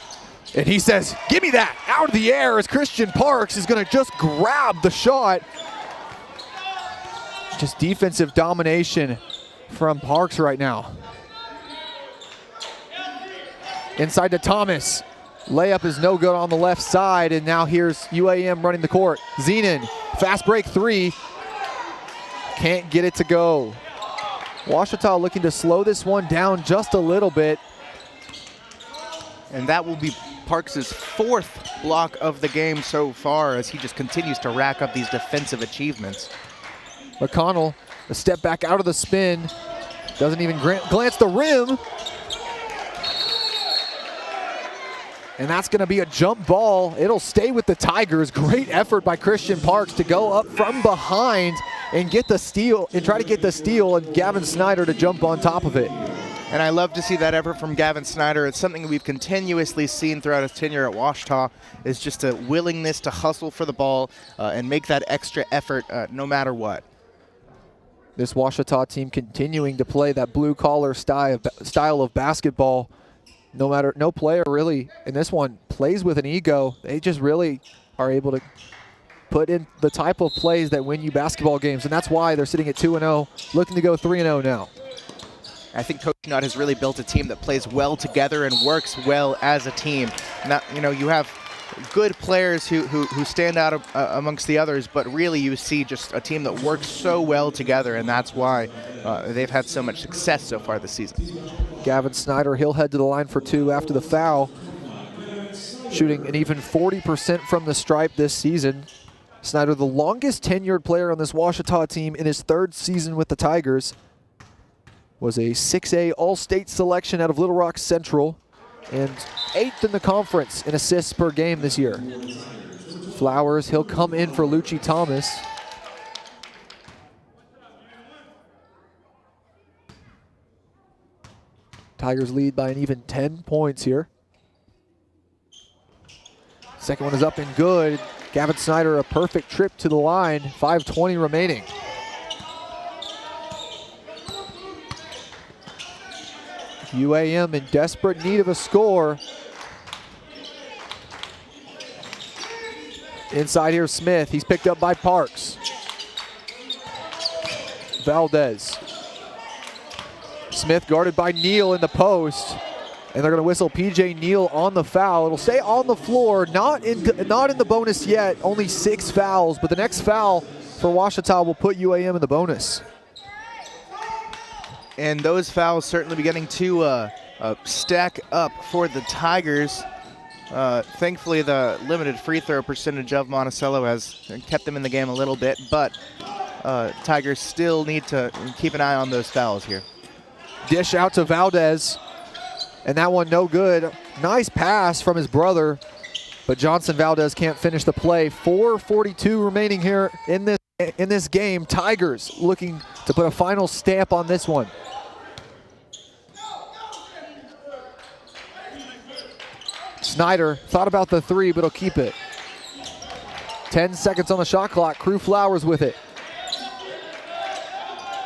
And he says, give me that, out of the air as Christian Parks is gonna just grab the shot. Just defensive domination from Parks right now. Inside to Thomas. Layup is no good on the left side, and now here's UAM running the court. Zenon, fast break 3. Can't get it to go. Ouachita looking to slow this one down just a little bit. And that will be Parks' 4th block of the game so far as he just continues to rack up these defensive achievements. McConnell, a step back out of the spin. Doesn't even glance the rim. And that's going to be a jump ball. It'll stay with the Tigers. Great effort by Christian Parks to go up from behind and get the steal, and try to get the steal, and Gavin Snyder to jump on top of it. And I love to see that effort from Gavin Snyder. It's something we've continuously seen throughout his tenure at Ouachita, is just a willingness to hustle for the ball and make that extra effort no matter what. This Ouachita team continuing to play that blue-collar style of basketball. No player really in this one plays with an ego. They just really are able to put in the type of plays that win you basketball games, and that's why they're sitting at 2-0, looking to go 3-0 now. I think Coach Nutt has really built a team that plays well together and works well as a team. Not, you have good players who stand out amongst the others, but really you see just a team that works so well together, and that's why they've had so much success so far this season. Gavin Snyder, he'll head to the line for 2 after the foul, shooting an even 40% from the stripe this season. Snyder, the longest tenured player on this Ouachita team in his 3rd season with the Tigers, was a 6A All-State selection out of Little Rock Central and 8th in the conference in assists per game this year. Flowers, he'll come in for Lucci Thomas. Tigers lead by an even 10 points here. Second one is up and good. Gavin Snyder, a perfect trip to the line, 5:20 remaining. UAM in desperate need of a score. Inside here, Smith. He's picked up by Parks. Valdez. Smith guarded by Neal in the post. And they're going to whistle PJ Neal on the foul. It'll stay on the floor, not in the bonus yet. Only 6 fouls, but the next foul for Ouachita will put UAM in the bonus. And those fouls certainly beginning to stack up for the Tigers. Thankfully, the limited free throw percentage of Monticello has kept them in the game a little bit, but Tigers still need to keep an eye on those fouls here. Dish out to Valdez, and that one no good. Nice pass from his brother, but Johnson Valdez can't finish the play. 4:42 remaining here in this game. Tigers looking to put a final stamp on this one. Snyder thought about the 3, but he'll keep it. 10 seconds on the shot clock. Crew Flowers with it.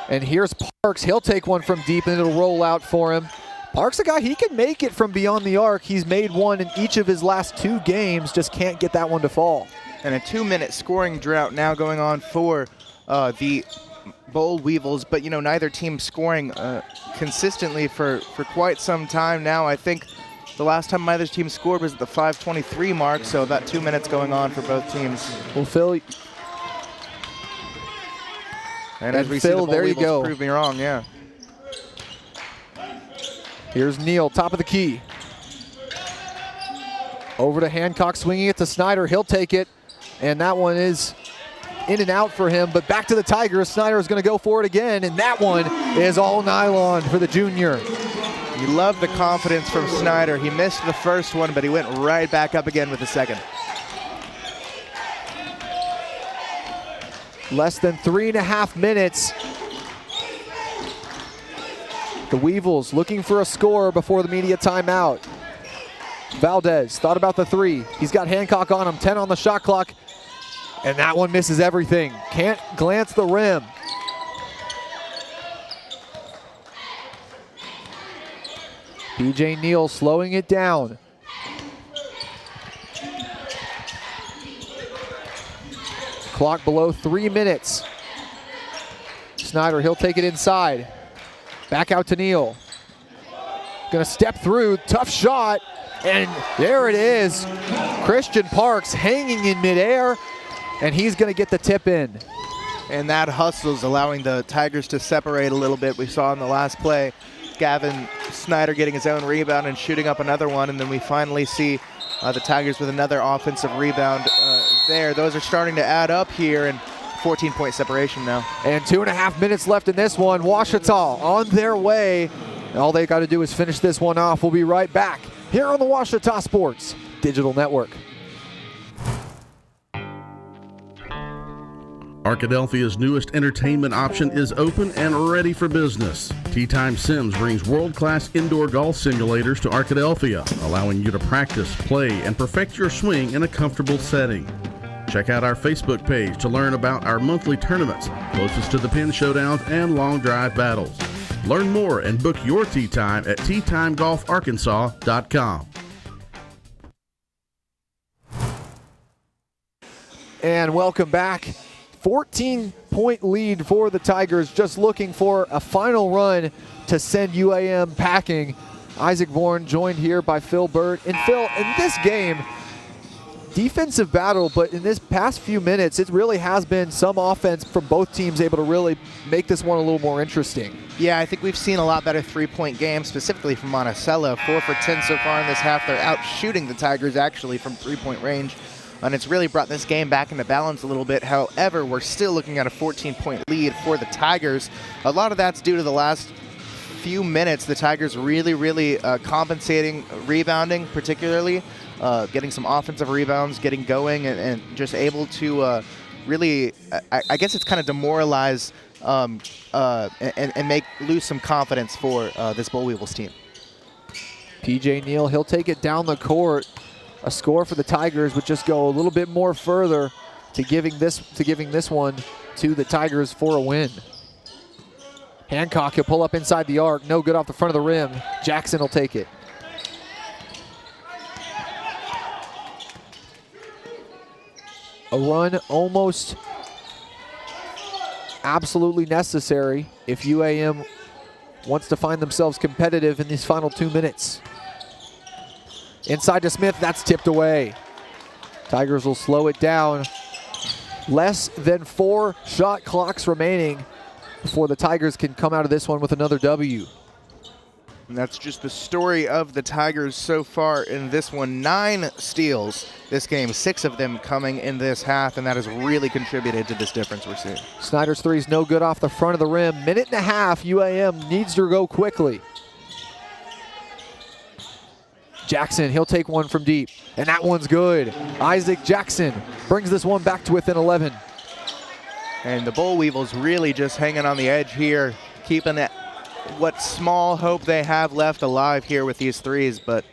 And here's Parks. He'll take one from deep, and it'll roll out for him. Parks, a guy, he can make it from beyond the arc. He's made one in each of his last 2 games, just can't get that one to fall. And a 2-minute scoring drought now going on for the Boll Weevils, but neither team scoring consistently for quite some time now. I think the last time either team scored was at the 5:23 mark, so about 2 minutes going on for both teams. Well, Phil, and as we see, the Boll there you Weevils go. prove me wrong, yeah. Here's Neal, top of the key. Over to Hancock, swinging it to Snyder. He'll take it, and that one is in and out for him, but back to the Tigers. Snyder is going to go for it again, and that one is all nylon for the junior. You love the confidence from Snyder. He missed the first one, but he went right back up again with the second. Less than 3.5 minutes. The Weevils looking for a score before the media timeout. Valdez thought about the 3. He's got Hancock on him, 10 on the shot clock, and that one misses everything. Can't glance the rim. PJ Neal slowing it down. Clock below 3 minutes. Snyder, he'll take it inside. Back out to Neal. Gonna step through, tough shot, and there it is. Christian Parks hanging in midair, and he's gonna get the tip in. And that hustle's allowing the Tigers to separate a little bit. We saw in the last play, Gavin Snyder getting his own rebound and shooting up another one, and then we finally see the Tigers with another offensive rebound there. Those are starting to add up here, and 14-point separation now. And 2.5 minutes left in this one. Ouachita on their way. All they got to do is finish this one off. We'll be right back here on the Ouachita Sports Digital Network. Arkadelphia's newest entertainment option is open and ready for business. Tea Time Sims brings world-class indoor golf simulators to Arkadelphia, allowing you to practice, play, and perfect your swing in a comfortable setting. Check out our Facebook page to learn about our monthly tournaments, closest to the pin showdowns and long drive battles. Learn more and book your tee time at teatimegolfarkansas.com. And welcome back. 14-point lead for the Tigers, just looking for a final run to send UAM packing. Isaac Bourne joined here by Phil Bird. And Phil, in this game, defensive battle, but in this past few minutes, it really has been some offense from both teams able to really make this one a little more interesting. Yeah, I think we've seen a lot better three-point games, specifically from Monticello. 4 for 10 so far in this half. They're out shooting the Tigers, actually, from three-point range. And it's really brought this game back into balance a little bit. However, we're still looking at a 14-point lead for the Tigers. A lot of that's due to the last few minutes. The Tigers really compensating, rebounding particularly, getting some offensive rebounds, getting going, and just able to really, I guess it's kind of demoralize and lose some confidence for this Boll Weevils team. PJ Neal, he'll take it down the court. A score for the Tigers would just go a little bit more further to giving this one to the Tigers for a win. Hancock, he'll pull up inside the arc. No good off the front of the rim. Jackson will take it. A run almost absolutely necessary if UAM wants to find themselves competitive in these final 2 minutes. Inside to Smith, that's tipped away. Tigers will slow it down. Less than 4 shot clocks remaining before the Tigers can come out of this one with another W. And that's just the story of the Tigers so far in this one. 9 steals this game, 6 of them coming in this half, and that has really contributed to this difference we're seeing. Snyder's three is no good off the front of the rim. Minute and a half, UAM needs to go quickly. Jackson, he'll take one from deep, and that one's good. Isaac Jackson brings this one back to within 11. And the Boll Weevils really just hanging on the edge here, keeping it what small hope they have left alive here with these threes, but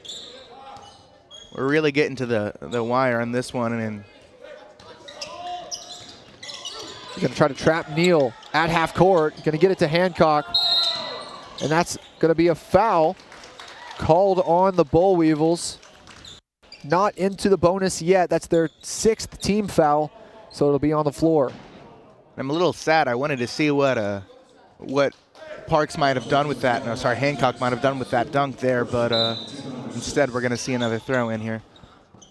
we're really getting to the wire on this one. And he's gonna try to trap Neal at half court. Gonna get it to Hancock, and that's gonna be a foul called on the Boll Weevils. Not into the bonus yet. That's their 6th team foul, so it'll be on the floor. I'm a little sad. I wanted to see what Parks might have done with that. No, sorry, Hancock might have done with that dunk there, but instead we're going to see another throw in here.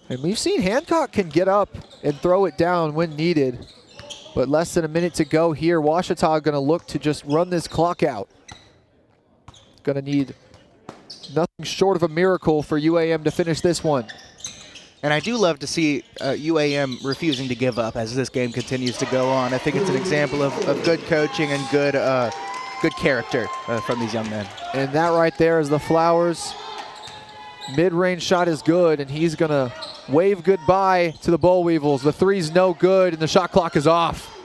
And we've seen Hancock can get up and throw it down when needed, but less than a minute to go here. Ouachita going to look to just run this clock out. Going to need nothing short of a miracle for UAM to finish this one. And I do love to see UAM refusing to give up as this game continues to go on. I think it's an example of good coaching and good character from these young men. And that right there is the Flowers. Mid-range shot is good, and he's going to wave goodbye to the Boll Weevils. The three's no good, and the shot clock is off.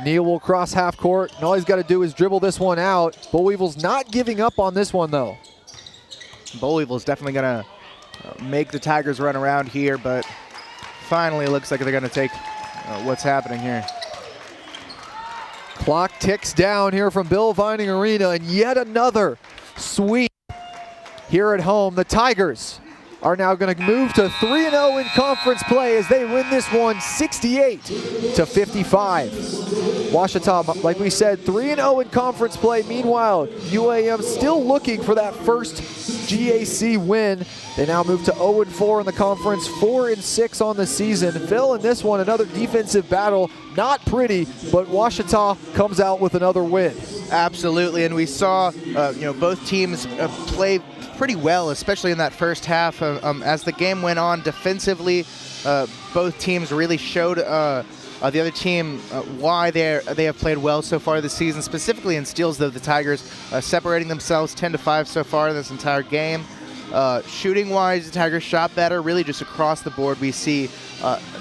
Neal will cross half court, and all he's got to do is dribble this one out. Boll Weevils not giving up on this one, though. Boll Weevils definitely going to make the Tigers run around here, but finally it looks like they're going to take what's happening here. Clock ticks down here from Bill Vining Arena, and yet another sweep here at home. The Tigers are now going to move to 3-0 in conference play as they win this one 68-55. Ouachita, like we said, 3-0 in conference play. Meanwhile, UAM still looking for that first GAC win. They now move to 0-4 in the conference, 4-6 on the season. Phil, in this one, another defensive battle. Not pretty, but Ouachita comes out with another win. Absolutely, and we saw both teams play pretty well, especially in that first half. As the game went on defensively, both teams really showed the other team why they have played well so far this season, specifically in steals, though the Tigers separating themselves 10-5 so far in this entire game. Shooting-wise, the Tigers shot better, really just across the board. We see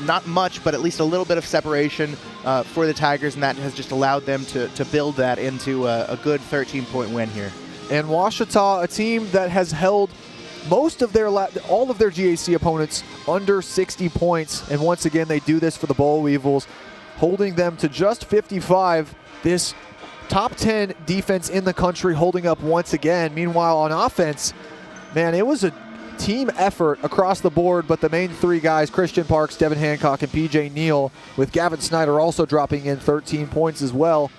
not much, but at least a little bit of separation for the Tigers, and that has just allowed them to build that into a good 13-point win here. And Ouachita, a team that has held most of all of their GAC opponents under 60 points, and once again they do this for the Boll Weevils, holding them to just 55. This top 10 defense in the country holding up once again. Meanwhile, on offense, man, it was a team effort across the board, but the main three guys, Christian Parks, Devin Hancock, and PJ Neal, with Gavin Snyder also dropping in 13 points as well.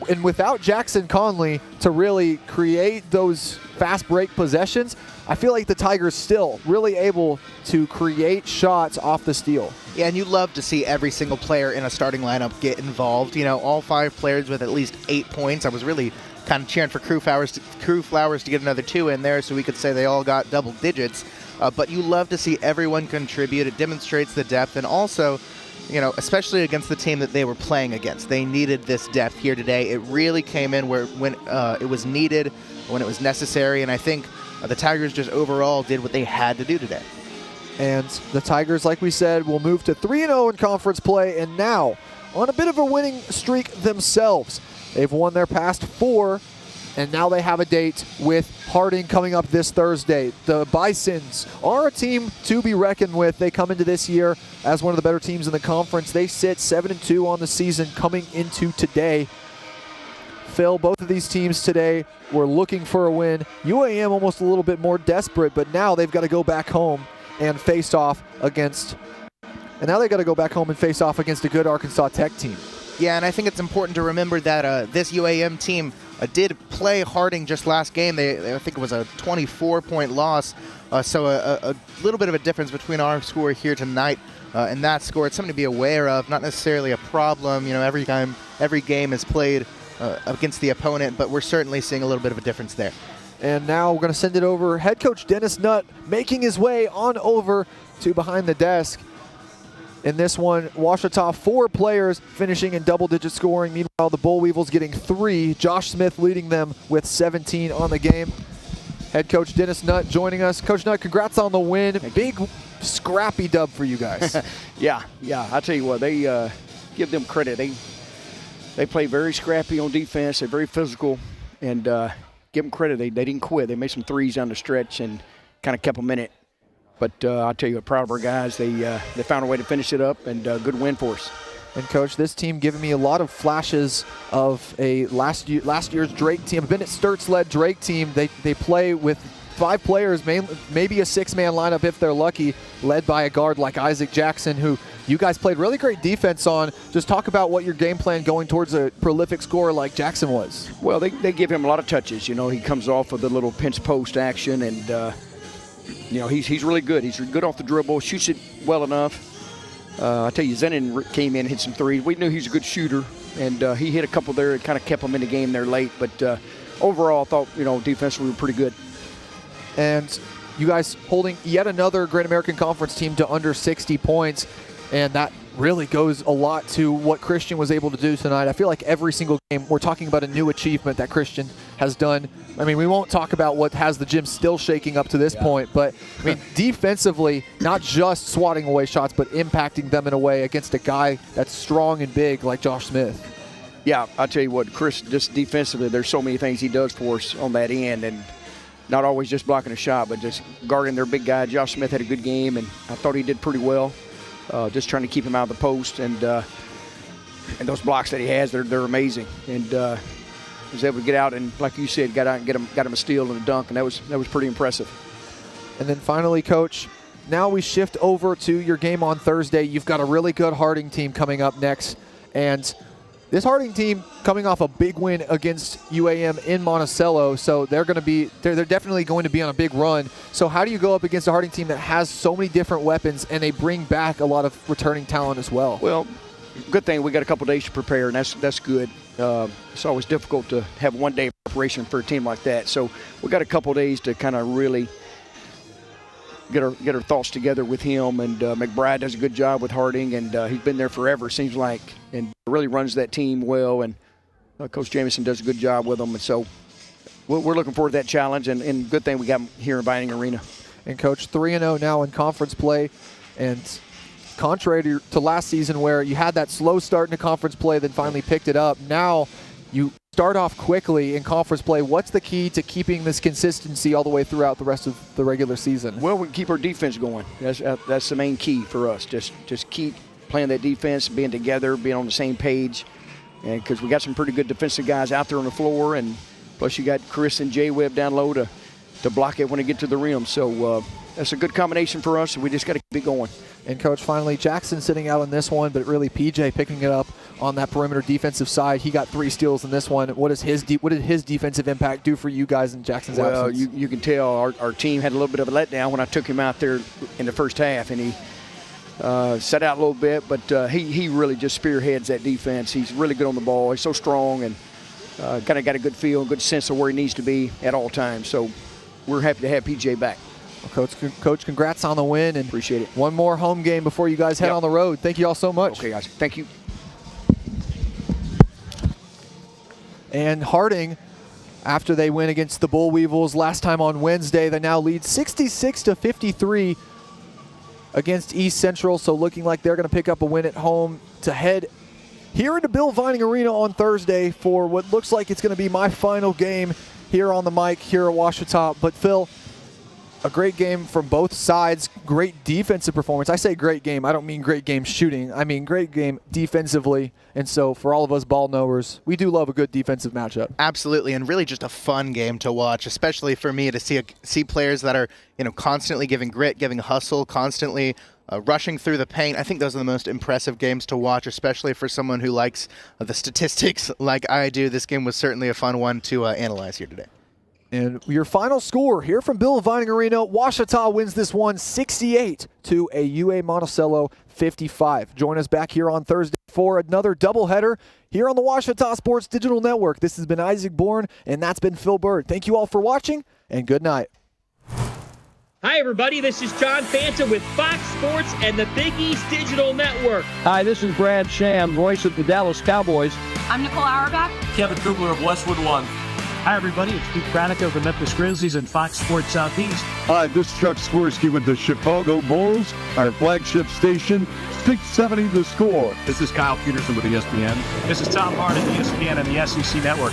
And without Jackson Conley to really create those fast break possessions, I feel like the Tigers still really able to create shots off the steal. Yeah, and you love to see every single player in a starting lineup get involved. You know, all 5 players with at least 8 points. I was really kind of cheering for Crew Flowers to get another 2 in there, so we could say they all got double digits. But you love to see everyone contribute. It demonstrates the depth, and also, you know, especially against the team that they were playing against. They needed this depth here today. It really came in when it was needed, when it was necessary, and I think the Tigers just overall did what they had to do today. And the Tigers, like we said, will move to 3-0 in conference play, and now on a bit of a winning streak themselves. They've won their past 4 And now they have a date with Harding coming up this Thursday. The Bisons are a team to be reckoned with. They come into this year as one of the better teams in the conference. They sit 7-2 on the season coming into today. Phil, both of these teams today were looking for a win. UAM almost a little bit more desperate, but now they've got to go back home and face off against a good Arkansas Tech team. Yeah, and I think it's important to remember that this UAM team did play Harding just last game. I think it was a 24-point loss, so a little bit of a difference between our score here tonight and that score. It's something to be aware of, not necessarily a problem. You know, every game is played against the opponent, but we're certainly seeing a little bit of a difference there. And now we're going to send it over. Head coach Dennis Nutt making his way on over to behind the desk. In this one, Ouachita, 4 players finishing in double-digit scoring. Meanwhile, the Bull Weevils getting 3. Josh Smith leading them with 17 on the game. Head coach Dennis Nutt joining us. Coach Nutt, congrats on the win. Big, scrappy dub for you guys. Yeah. I tell you what, they give them credit. They play very scrappy on defense. They're very physical, and give them credit. They didn't quit. They made some threes down the stretch and kind of kept them in it. But I'll tell you, I'm proud of our guys. They found a way to finish it up, and good win for us. And, Coach, this team giving me a lot of flashes of a last year's Drake team, a Bennett Sturts-led Drake team. They play with 5 players, maybe a 6-man lineup if they're lucky, led by a guard like Isaac Jackson, who you guys played really great defense on. Just talk about what your game plan going towards a prolific scorer like Jackson was. Well, they give him a lot of touches. You know, he comes off of the little pinch post action, and you know, he's really good. He's good off the dribble, shoots it well enough. I tell you, Zenon came in, hit some threes. We knew he was a good shooter, and he hit a couple there and kind of kept him in the game there late. But overall, I thought, you know, defensively we were pretty good. And you guys holding yet another Great American Conference team to under 60 points, and that really goes a lot to what Christian was able to do tonight. I feel like every single game we're talking about a new achievement that Christian has done. I mean, we won't talk about what has the gym still shaking up to this point, but I mean, defensively, not just swatting away shots, but impacting them in a way against a guy that's strong and big like Josh Smith. Yeah, I'll tell you what, Chris, just defensively, there's so many things he does for us on that end, and not always just blocking a shot, but just guarding their big guy. Josh Smith had a good game, and I thought he did pretty well. Just trying to keep him out of the post, and those blocks that he has, they're amazing. And was able to get out and, like you said, got out and got him a steal and a dunk, and that was pretty impressive. And then finally, Coach, now we shift over to your game on Thursday. You've got a really good Harding team coming up next, and this Harding team coming off a big win against UAM in Monticello, so they're definitely going to be on a big run. So how do you go up against a Harding team that has so many different weapons, and they bring back a lot of returning talent as well? Well, good thing we got a couple days to prepare, and that's good. It's always difficult to have one day of preparation for a team like that. So we got a couple days to kind of really get our thoughts together with him. And McBride does a good job with Harding, and he's been there forever, seems like, and really runs that team well. And Coach Jamison does a good job with them. And so we're looking forward to that challenge, and good thing we got him here in Vining Arena. And Coach, 3-0 now in conference play, and contrary to last season where you had that slow start into conference play, then finally picked it up, now you start off quickly in conference play. What's the key to keeping this consistency all the way throughout the rest of the regular season? Well, we keep our defense going. That's the main key for us. Just keep playing that defense, being together, being on the same page, and because we got some pretty good defensive guys out there on the floor, and plus you got Chris and J-Webb down low to block it when they get to the rim. So that's a good combination for us, and we just got to keep it going. And Coach, finally, Jackson sitting out in this one, but really PJ picking it up on that perimeter defensive side. He got 3 steals in this one. What did his defensive impact do for you guys in Jackson's absence? Well, you can tell our team had a little bit of a letdown when I took him out there in the first half, and he set out a little bit, but he really just spearheads that defense. He's really good on the ball. He's so strong, and kind of got a good feel, good sense of where he needs to be at all times. So we're happy to have PJ back. Well, Coach, congrats on the win. And appreciate it. One more home game before you guys head on the road. Thank you all so much. Okay, guys. Thank you. And Harding, after they win against the Bull Weevils last time on Wednesday, they now lead 66-53 against East Central. So looking like they're going to pick up a win at home to head here into Bill Vining Arena on Thursday for what looks like it's going to be my final game here on the mic here at Ouachita. But Phil, a great game from both sides, great defensive performance. I say great game, I don't mean great game shooting. I mean great game defensively. And so for all of us ball knowers, we do love a good defensive matchup. Absolutely, and really just a fun game to watch, especially for me to see players that are, constantly giving grit, giving hustle, constantly rushing through the paint. I think those are the most impressive games to watch, especially for someone who likes the statistics like I do. This game was certainly a fun one to analyze here today. And your final score here from Bill Vining Arena, Ouachita wins this one 68 to a UA Monticello 55. Join us back here on Thursday for another doubleheader here on the Ouachita Sports Digital Network. This has been Isaac Bourne, and that's been Phil Bird. Thank you all for watching, and good night. Hi, everybody. This is John Fanta with Fox Sports and the Big East Digital Network. Hi, this is Brad Sham, voice of the Dallas Cowboys. I'm Nicole Auerbach. Kevin Kugler of Westwood One. Hi, everybody. It's Pete Pranica of the Memphis Grizzlies and Fox Sports Southeast. Hi, this is Chuck Swirsky with the Chicago Bulls, our flagship station, 670 The Score. This is Kyle Peterson with ESPN. This is Tom Hart at ESPN and the SEC Network.